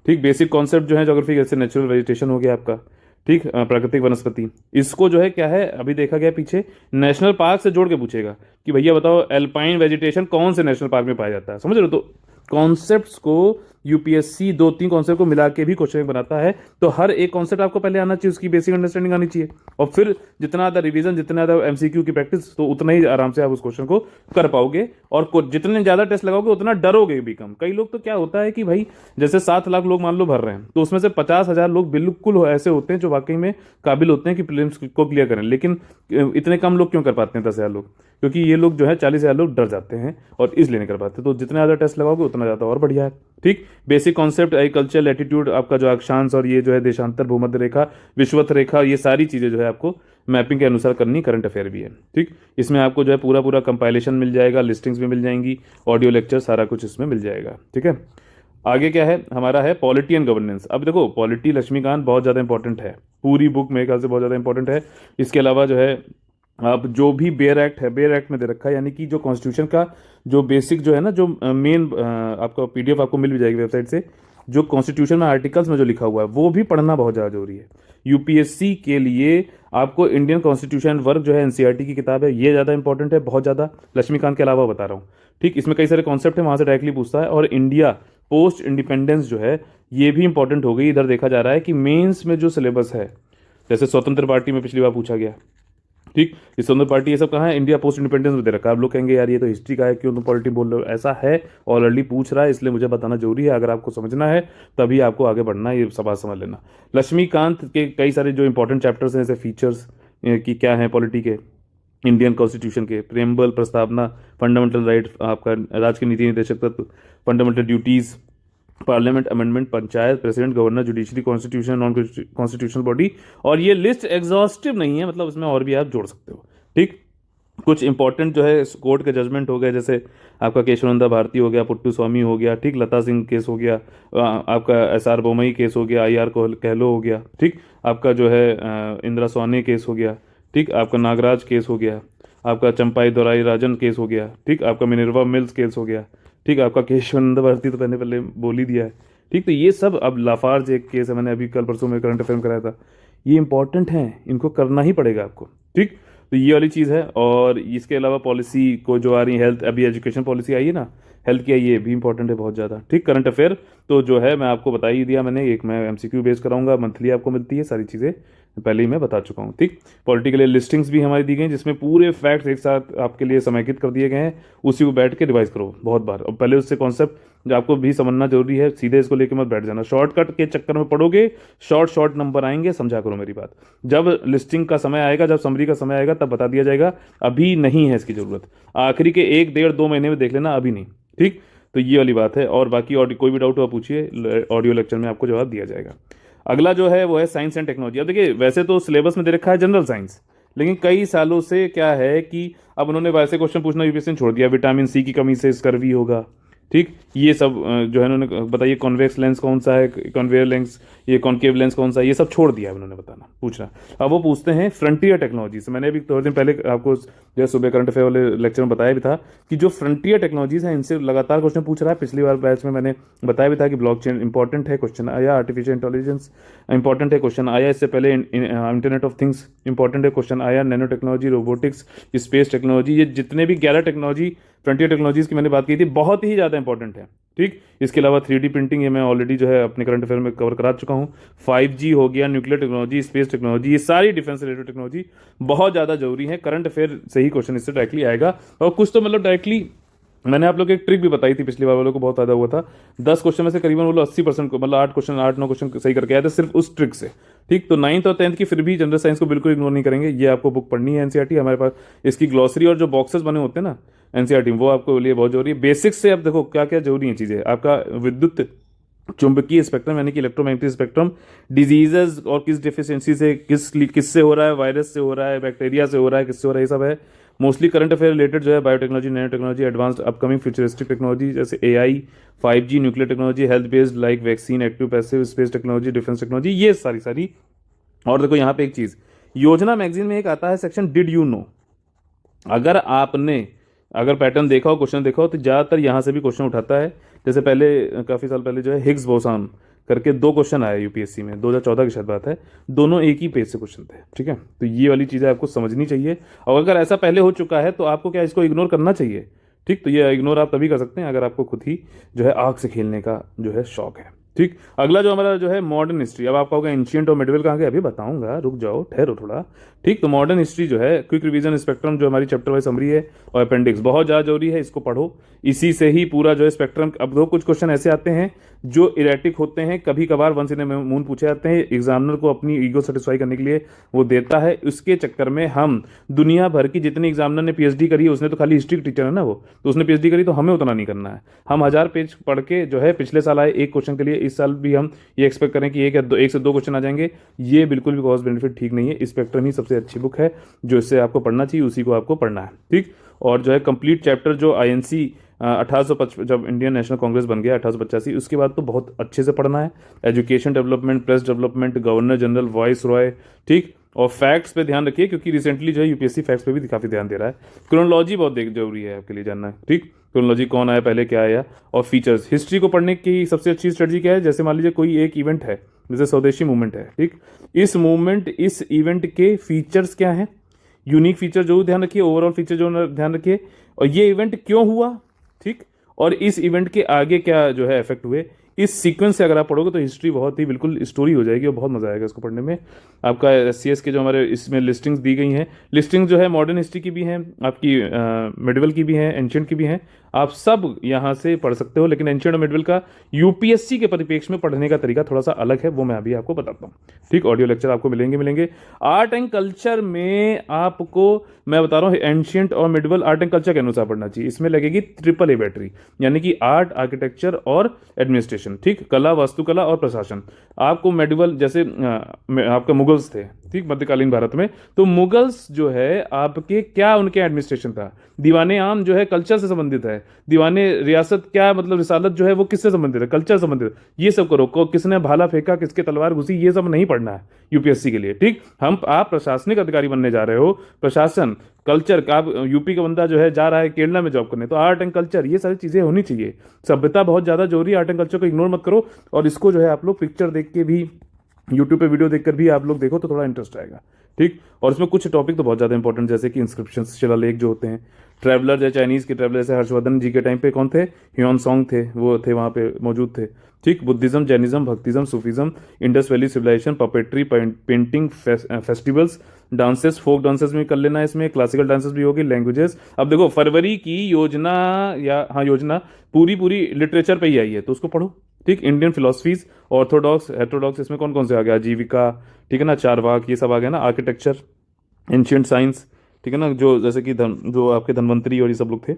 ठीक। बेसिक कॉन्सेप्ट जो है ज्योग्राफी, जैसे नेचुरल वेजिटेशन हो गया आपका, ठीक, प्राकृतिक वनस्पति, इसको जो है क्या है अभी देखा गया पीछे नेशनल पार्क से जोड़ के पूछेगा कि भैया बताओ एल्पाइन वेजिटेशन कौन से नेशनल पार्क में पाया जाता है, समझ रहे हो। तो कॉन्सेप्ट्स को यूपीएससी 2-3 कॉन्सेप्ट को मिला के भी क्वेश्चन बनाता है, तो हर एक कॉन्सेप्ट आपको पहले आना चाहिए, उसकी बेसिक अंडरस्टैंडिंग आनी चाहिए, और फिर जितना ज़्यादा रिवीजन, जितना ज़्यादा एमसीक्यू की प्रैक्टिस, तो उतना ही आराम से आप उस क्वेश्चन को कर पाओगे, और जितने ज़्यादा टेस्ट लगाओगे उतना डरोगे भी कम। कई लोग तो क्या होता है कि भाई जैसे 7 लाख लोग मान लो भर रहे हैं, तो उसमें से 50,000 लोग बिल्कुल ऐसे होते हैं जो वाकई में काबिल होते हैं कि प्रीलिम्स को क्लियर करें, लेकिन इतने कम लोग क्यों कर पाते हैं, 10,000 लोग, क्योंकि ये लोग जो है 40,000 लोग डर जाते हैं और इसलिए नहीं कर पाते। तो जितने ज़्यादा टेस्ट लगाओगे उतना ज़्यादा और बढ़िया है, ठीक। बेसिक कॉन्सेप्ट, एग्रीकल्चर, लैटिट्यूड, आपका जो अक्षांश और ये जो है देशांतर, भूमध्य रेखा, विषुवत रेखा, ये सारी चीज़ें जो है आपको मैपिंग के अनुसार करनी, करंट अफेयर भी है, ठीक। इसमें आपको जो है पूरा पूरा कंपाइलेशन मिल जाएगा, लिस्टिंग्स भी मिल जाएंगी, ऑडियो लेक्चर, सारा कुछ इसमें मिल जाएगा, ठीक है। आगे क्या है हमारा है पॉलिटी एंड गवर्नेंस। अब देखो पॉलिटी लक्ष्मीकांत बहुत ज़्यादा इंपॉर्टेंट है, पूरी बुक मेरे ख्याल से बहुत ज़्यादा इंपॉर्टेंट है। इसके अलावा जो है अब जो भी बेयर एक्ट है, बेयर एक्ट में दे रखा है, यानी कि जो कॉन्स्टिट्यूशन का जो बेसिक जो है ना, जो मेन आपका पीडीएफ आपको मिल भी जाएगी वेबसाइट से, जो कॉन्स्टिट्यूशन में आर्टिकल्स में जो लिखा हुआ है वो भी पढ़ना बहुत ज़्यादा जरूरी है। यूपीएससी के लिए आपको इंडियन कॉन्स्टिट्यूशन वर्क जो है एनसीईआरटी की किताब है, ये ज़्यादा इंपॉर्टेंट है, बहुत ज़्यादा, लक्ष्मीकांत के अलावा बता रहा हूँ, ठीक। इसमें कई सारे कॉन्सेप्ट है, वहाँ से डायरेक्टली पूछता है। और इंडिया पोस्ट इंडिपेंडेंस जो है ये भी इंपॉर्टेंट हो गई। इधर देखा जा रहा है कि मेंस में जो सिलेबस है, जैसे स्वतंत्र पार्टी में पिछली बार पूछा गया, ठीक, ये स्वतंत्र पार्टी, ये सब कहाँ है, इंडिया पोस्ट इंडिपेंडेंस में दे रखा है। आप लोग कहेंगे यार ये तो हिस्ट्री का है, क्यों तुम पॉलिटी बोल रहे हो, ऐसा है, ऑलरेडी पूछ रहा है, इसलिए मुझे बताना जरूरी है। अगर आपको समझना है तभी आपको आगे बढ़ना है, ये सब बात समझ लेना। लक्ष्मीकांत के कई सारे जो इंपॉर्टेंट चैप्टर्स हैं, जैसे फीचर्स की क्या है पॉलिटी के, इंडियन कॉन्स्टिट्यूशन के, प्रेम्बल, प्रस्तावना, फंडामेंटल राइट, आपका राज्य के नीति निदेशक तत्व, fundamental duties, parliament amendment, panchayat, president, governor, judiciary, constitution, non constitutional body. और ये लिस्ट एग्जॉस्टिव नहीं है, मतलब इसमें और भी आप जोड़ सकते हो, ठीक। कुछ इंपॉर्टेंट जो है कोर्ट के जजमेंट हो गए, जैसे आपका केशवानंद भारती हो गया, पुट्टू स्वामी हो गया, ठीक, लता सिंह केस हो गया, आपका एसआर बोमई केस हो गया, आईआर कहलो हो गया, ठीक, आपका जो है इंदिरा स्वाने केस हो गया, ठीक, आपका नागराज केस हो गया, आपका चंपाई दोराई राजन केस हो गया, ठीक, आपका मिनर्वा मिल्स केस हो गया, ठीक, आपका केशवानंद भारती तो पहले बोल ही दिया है, ठीक। तो ये सब, अब लाफार्ज एक केस है, मैंने अभी कल परसों में करंट अफेयर कराया था, ये इंपॉर्टेंट है, इनको करना ही पड़ेगा आपको, ठीक। तो ये वाली चीज़ है। और इसके अलावा पॉलिसी को जो आ रही है, हेल्थ, अभी एजुकेशन पॉलिसी आई है ना, हेल्थ की, ये भी इंपॉर्टेंट है बहुत ज़्यादा, ठीक। करंट अफेयर तो जो है मैं आपको बता ही दिया मैंने, एक मैं एमसीक्यू बेस कराऊंगा, मंथली आपको मिलती है, सारी चीज़ें पहले ही मैं बता चुका हूँ, ठीक। पॉलिटी के लिए लिस्टिंग्स भी हमारी दी गई, जिसमें पूरे फैक्ट्स एक साथ आपके लिए समेकित कर दिए गए हैं, उसी को बैठ के रिवाइज करो बहुत बार, और पहले उससे कॉन्सेप्ट जो आपको भी समझना जरूरी है, सीधे इसको लेके मत बैठ जाना, शॉर्टकट के चक्कर में पढ़ोगे, शॉर्ट नंबर आएंगे। समझा करो मेरी बात, जब लिस्टिंग का समय आएगा, जब समरी का समय आएगा तब बता दिया जाएगा, अभी नहीं है इसकी ज़रूरत, आखिरी के 1, 1.5, 2 महीने में देख लेना, अभी नहीं, ठीक। तो ये वाली बात है। और बाकी और कोई भी डाउट हो पूछिए, ऑडियो लेक्चर में आपको जवाब दिया जाएगा। अगला जो है वो है साइंस एंड टेक्नोलॉजी। अब देखिए वैसे तो सिलेबस में दे रखा है जनरल साइंस, लेकिन कई सालों से क्या है कि अब उन्होंने वैसे क्वेश्चन पूछना यूपीएससी ने छोड़ दिया, विटामिन सी की कमी से स्कर्वी होगा, ठीक। ये सब जो है उन्होंने बताइए, कॉन्वेक्स लेंस कौन सा है, कॉन्वेयर लेंस, ये कॉन्केव लेंस कौन सा है, ये सब छोड़ दिया है उन्होंने बताना, पूछना। अब वो पूछते हैं फ्रंटियर टेक्नोलॉजी से। मैंने अभी थोड़े दिन पहले आपको जो सुबह करंट अफेयर वाले लेक्चर में बताया भी था कि जो फ्रंटियर टेक्नोलॉजीज हैं, इनसे लगातार क्वेश्चन पूछ रहा है। पिछली बार बैच में मैंने बताया भी था कि ब्लॉकचेन इंपॉर्टेंट है, क्वेश्चन आया, आर्टिफिशियल इंटेलिजेंस इंपॉर्टेंट है, क्वेश्चन आया, इससे पहले इंटरनेट ऑफ थिंग्स इंपॉर्टेंट है, क्वेश्चन आया, nano technology, robotics, space technology, ये जितने भी 11 टेक्नोलॉजी फ्रंटियर टेक्नोलॉजीज की मैंने बात की थी, बहुत ही ज़्यादा इंपॉर्टेंट है, ठीक। इसके अलावा 3D प्रिंटिंग, ये मैं ऑलरेडी जो है अपने करंट अफेयर में कवर करा चुका हूँ। 5G हो गया, न्यूक्लियर टेक्नोलॉजी, स्पेस टेक्नोलॉजी, ये सारी डिफेंस रिलेटेड टेक्नोलॉजी बहुत ज़्यादा जरूरी है। करंट अफेयर से ही क्वेश्चन इससे डायरेक्टली आएगा, और कुछ तो मतलब डायरेक्टली मैंने आप लोग को एक ट्रिक भी बताई थी पिछली बार, वालों को बहुत फायदा हुआ था। 10 क्वेश्चन में से करीबन वो 80% को, मतलब 8-9 क्वेश्चन सही करके आए थे सिर्फ उस ट्रिक से, ठीक। तो 9th और 10th की फिर भी जनरल साइंस को बिल्कुल इग्नोर नहीं करेंगे, ये आपको बुक पढ़नी है एनसीईआरटी हमारे पास। इसकी ग्लॉसरी और जो बॉक्सेस बने होते हैं ना एनसीईआरटी, वो आपको लिए बहुत जरूरी है। बेसिक्स से अब देखो क्या क्या जरूरी है चीज़ें, आपका विद्युत चुंबकीय स्पेक्ट्रम यानी कि इलेक्ट्रोमैग्नेटिक स्पेक्ट्रम, डिजीजेज और किस डिफिशियंसी से किससे हो रहा है, वायरस से हो रहा है, बैक्टीरिया से हो रहा है, किससे हो रहा है, ये सब है। मोस्टली करंट अफेयर रिलेटेड जो है biotechnology, nano technology, advanced upcoming futuristic technology जैसे AI, 5G, nuclear technology, health based like vaccine, active passive, space technology, defence technology, ये सारी। और देखो यहाँ पे एक चीज़, योजना मैगजीन में एक आता है सेक्शन डिड यू नो। अगर पैटर्न देखा हो, क्वेश्चन देखा हो, तो ज़्यादातर यहाँ से भी क्वेश्चन उठाता है। जैसे पहले काफ़ी साल पहले जो है हिग्स बोसान करके 2 क्वेश्चन आए यूपीएससी में, 2014 की शायद बात है, दोनों एक ही पेज से क्वेश्चन थे। ठीक है, तो ये वाली चीज़ें आपको समझनी चाहिए, और अगर ऐसा पहले हो चुका है तो आपको क्या इसको इग्नोर करना चाहिए। ठीक, तो ये इग्नोर आप तभी कर सकते हैं अगर आपको खुद ही जो है आग से खेलने का जो है शौक है। ठीक, अगला जो हमारा जो है मॉडर्न हिस्ट्री। अब आपका होगा एंशियंट और मिडिवल कहाँ गए, अभी बताऊंगा, रुक जाओ, ठहरो थोड़ा। ठीक, तो मॉडर्न हिस्ट्री जो है क्विक रिवीजन स्पेक्ट्रम जो हमारी चैप्टर वाइज समरी है और अपेंडिक्स बहुत ज़्यादा जरूरी है, इसको पढ़ो। इसी से ही पूरा जो है स्पेक्ट्रम। अब दो कुछ क्वेश्चन ऐसे आते हैं जो इरेटिक होते हैं, कभी कभार वंस इन ए मून पूछे जाते हैं, एग्जामिनर को अपनी ईगो सेटिस्फाई करने के लिए वो देता है। उसके चक्कर में हम दुनिया भर की जितनी एग्जामिनर ने पीएचडी करी है, उसने तो खाली हिस्ट्री टीचर है ना वो, तो उसने पीएचडी करी, तो हमें उतना नहीं करना है। हम 1000 पेज पढ़ के जो है पिछले साल आए एक क्वेश्चन के लिए, इस साल भी हम ये एक्सपेक्ट करें कि एक से दो क्वेश्चन आ जाएंगे, ये बिल्कुल भी कॉस्ट बेनिफिट ठीक नहीं है। स्पेक्ट्रम ही सबसे अच्छी बुक है जो इससे आपको पढ़ना चाहिए, उसी को आपको पढ़ना है। ठीक, और जो है कंप्लीट चैप्टर जो INC 1855 जब इंडियन नेशनल कांग्रेस बन गया 1885, उसके बाद तो बहुत अच्छे से पढ़ना है। Education development, press development, governor general, voice Roy. ठीक, और फैक्ट्स पे ध्यान रखिए क्योंकि रिसेंटली जो है यूपीएससी फैक्ट्स पे भी काफ़ी ध्यान दे रहा है। क्रोनोलॉजी बहुत जरूरी है आपके लिए जानना। ठीक, क्रोनोलॉजी कौन आया पहले, क्या आया, और फीचर्स। हिस्ट्री को पढ़ने की सबसे अच्छी स्ट्रेटजी क्या है, जैसे मान लीजिए कोई एक इवेंट है, जैसे स्वदेशी मूवमेंट है। ठीक, इस इवेंट के फीचर्स क्या हैं, यूनिक फीचर जरूर ध्यान रखिए, ओवरऑल फीचर जो ध्यान रखिए, और ये इवेंट क्यों हुआ। ठीक, और इस इवेंट के आगे क्या जो है इफेक्ट हुए। इस सीक्वेंस से अगर आप पढ़ोगे तो हिस्ट्री बहुत ही बिल्कुल स्टोरी हो जाएगी और बहुत मजा आएगा इसको पढ़ने में। आपका SCS के जो हमारे इसमें लिस्टिंग्स दी गई हैं, लिस्टिंग जो है मॉडर्न हिस्ट्री की भी हैं, आपकी मिडिवल की भी हैं, एंशिएंट की भी हैं, आप सब यहाँ से पढ़ सकते हो। लेकिन एंशिएंट और मिडिवल का यूपीएससी के परिप्रेक्ष्य में पढ़ने का तरीका थोड़ा सा अलग है, वो मैं अभी आपको बताता हूँ। ठीक, ऑडियो लेक्चर आपको मिलेंगे। आर्ट एंड कल्चर में आपको मैं बता रहा हूँ एंशिएंट और मिडिवल आर्ट एंड कल्चर के अनुसार पढ़ना चाहिए। इसमें लगेगी AAA बैटरी, यानी कि आर्ट, आर्किटेक्चर और एडमिनिस्ट्रेशन। ठीक, कला, वास्तुकला और प्रशासन। आपको मेडिवल जैसे आपका मुगल्स थे, ठीक, मध्यकालीन भारत में, तो मुगल्स जो है आपके क्या उनके एडमिनिस्ट्रेशन था। दीवाने आम जो है कल्चर से संबंधित है। दीवाने रियासत क्या मतलब रिसालत जो है वो किससे संबंधित है, कल्चर संबंधित। ये सब करो, किसने भाला फेंका, किसके तलवार घुसी, ये सब नहीं पढ़ना है यूपीएससी के लिए। ठीक, आप प्रशासनिक अधिकारी बनने जा रहे हो, प्रशासन, कल्चर का। आप यूपी का बंदा जो है जा रहा है केरला में जॉब करने, तो आर्ट एंड कल्चर ये सारी चीजें होनी चाहिए। सभ्यता बहुत ज्यादा जरूरी है, आर्ट एंड कल्चर को इग्नोर मत करो। और इसको जो है आप लोग पिक्चर देख के भी, यूट्यूब पे वीडियो देखकर भी आप लोग देखो तो थोड़ा इंटरेस्ट आएगा। ठीक, और इसमें कुछ टॉपिक तो बहुत ज़्यादा इंपॉर्टेंट, जैसे कि इंस्क्रिप्शन, शिलालेख जो होते हैं, ट्रैवलर जैसे चाइनीज़ के ट्रैवलर जैसे हर्षवर्धन जी के टाइम पे कौन थे, ह्यून सॉन्ग थे, वो थे वहाँ पे मौजूद थे। ठीक, Buddhism, Jainism, Bhaktism, Sufism, Indus valley civilisation, puppetry, painting, festivals, dances, folk dances में कर लेना, इसमें क्लासिकल डांसेस भी होगी, लैंग्वेजेस। अब देखो फरवरी की योजना योजना पूरी लिटरेचर पे ही आई है, तो उसको पढ़ो। ठीक, इंडियन फिलोसफीज, ऑर्थोडॉक्स, हेट्रोडॉक्स, इसमें कौन कौन से आ गया, आजीविका, ठीक है ना, चारवाक, ये सब आ गया ना, आर्किटेक्चर, एंशियंट साइंस, ठीक है ना, जो जैसे कि जो आपके धनवंतरी और ये सब लोग थे।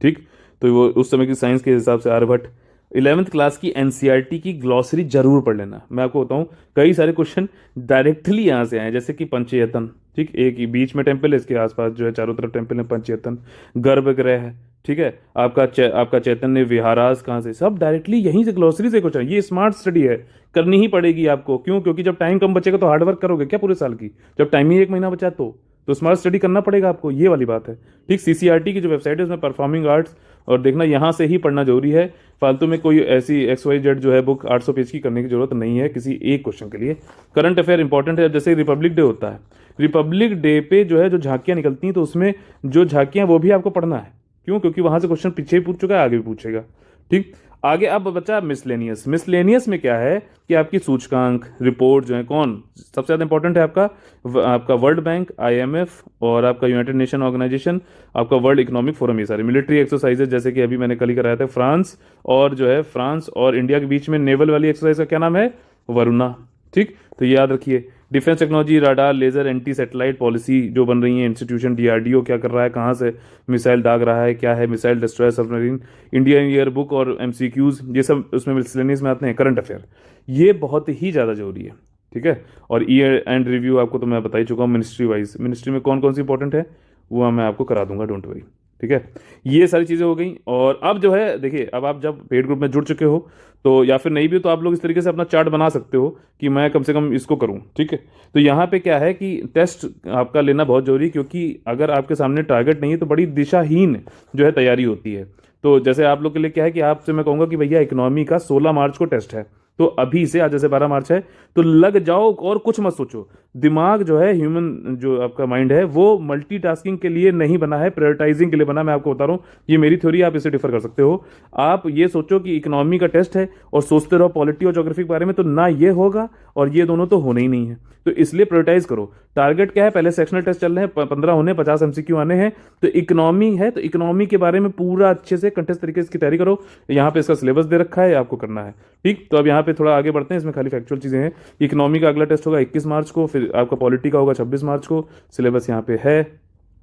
ठीक, तो वो उस समय की साइंस के हिसाब से आर्यभट्ट। 11th क्लास की एनसीईआरटी की ग्लॉसरी जरूर पढ़ लेना। मैं आपको बताऊं कई सारे क्वेश्चन डायरेक्टली यहाँ से आए, जैसे कि पंचयतन। ठीक, एक ही बीच में टेम्पल है, इसके आसपास जो है चारों तरफ टेम्पल है, पंचयतन, गर्भगृह है। ठीक है, आपका चैतन्य विहारास कहाँ से, सब डायरेक्टली यहीं से ग्लॉसरी से क्वेश्चन। ये स्मार्ट स्टडी है, करनी ही पड़ेगी आपको। क्यों? क्योंकि जब टाइम कम बचेगा तो हार्डवर्क करोगे क्या पूरे साल की, जब टाइम ही 1 महीना बचा तो स्मार्ट स्टडी करना पड़ेगा आपको, ये वाली बात है। ठीक, सीसीआरटी की जो वेबसाइट है उसमें परफॉर्मिंग आर्ट्स और देखना, यहाँ से ही पढ़ना जरूरी है। फालतू में कोई ऐसी XYZ जो है बुक 800 पेज की करने की जरूरत नहीं है किसी एक क्वेश्चन के लिए। करंट अफेयर इंपॉर्टेंट है, जैसे रिपब्लिक डे होता है, रिपब्लिक डे पे जो है जो झांकियाँ निकलती हैं, तो उसमें जो झांकियाँ वो भी आपको पढ़ना है। क्यों? क्योंकि वहां से क्वेश्चन पीछे ही पूछ चुका है, आगे भी पूछेगा। ठीक, आगे अब बचा मिसलेनियस में क्या है कि आपकी सूचकांक रिपोर्ट जो है कौन सबसे ज़्यादा इंपॉर्टेंट है, आपका वर्ल्ड बैंक, IMF और आपका यूनाइटेड नेशन ऑर्गेनाइजेशन, आपका वर्ल्ड इकोनॉमिक फोरम, ये सारे मिलिट्री एक्सरसाइजेज, जैसे कि अभी मैंने कल ही कराया था, फ्रांस और इंडिया के बीच में नेवल वाली एक्सरसाइज का क्या नाम है, वरुणा। ठीक, तो ये याद रखिए। Defence technology, radar, laser, anti satellite policy जो बन रही है, इंस्टीट्यूशन, DRDO क्या कर रहा है, कहाँ से मिसाइल दाग रहा है, क्या है missile destroyer submarine, Indian year book और MCQs, ये सब उसमें मिसलेनियस में आते हैं। करंट अफेयर ये बहुत ही ज़्यादा जरूरी है। ठीक है, और ईयर एंड रिव्यू आपको तो मैं बता ही चुका हूँ। मिनिस्ट्री वाइज, मिनिस्ट्री में कौन कौन सी इंपॉर्टेंट है, वो मैं आपको करा दूंगा, डोंट वरी। ठीक है, ये सारी चीज़ें हो गई। और अब जो है देखिए, अब आप जब पेड ग्रुप में जुड़ चुके हो तो, या फिर नहीं भी हो तो आप लोग इस तरीके से अपना चार्ट बना सकते हो कि मैं कम से कम इसको करूं। ठीक है, तो यहाँ पे क्या है कि टेस्ट आपका लेना बहुत जरूरी है, क्योंकि अगर आपके सामने टारगेट नहीं है तो बड़ी दिशाहीन जो है तैयारी होती है। तो जैसे आप लोग के लिए क्या है कि आपसे मैं कहूँगा कि भैया इकोनॉमी का 16 मार्च को टेस्ट है, तो अभी से, आज जैसे 12 मार्च है, तो लग जाओ और कुछ मत सोचो। दिमाग जो है, ह्यूमन जो आपका माइंड है, वो मल्टीटास्किंग के लिए नहीं बना है, प्रायोरिटाइजिंग के लिए बना है। मैं आपको बता रहा हूँ, ये मेरी थ्योरी, आप इसे डिफर कर सकते हो। आप ये सोचो कि इकोनॉमी का टेस्ट है और सोचते रहो पॉलिटी और ज्योग्राफी के बारे में, तो ना ये होगा और ये दोनों तो होने ही नहीं है। तो इसलिए प्रायोरिटाइज करो। टारगेट क्या है, पहले सेक्शनल टेस्ट चल रहे हैं, 15 होने, 50 एमसीक्यू आने हैं। तो इकोनॉमी है, तो इकोनॉमी के बारे में पूरा अच्छे से कंटेस्ट तरीके से इसकी तैयारी करो। यहाँ पे इसका सिलेबस दे रखा है, आपको करना है। ठीक, तो अब यहाँ पे थोड़ा आगे बढ़ते हैं, इसमें खाली फैक्चुअल चीजें हैं। इकोनॉमी का अगला टेस्ट होगा 21 मार्च को, फिर आपका पॉलिटी का होगा 26 मार्च को। सिलेबस यहाँ पे है।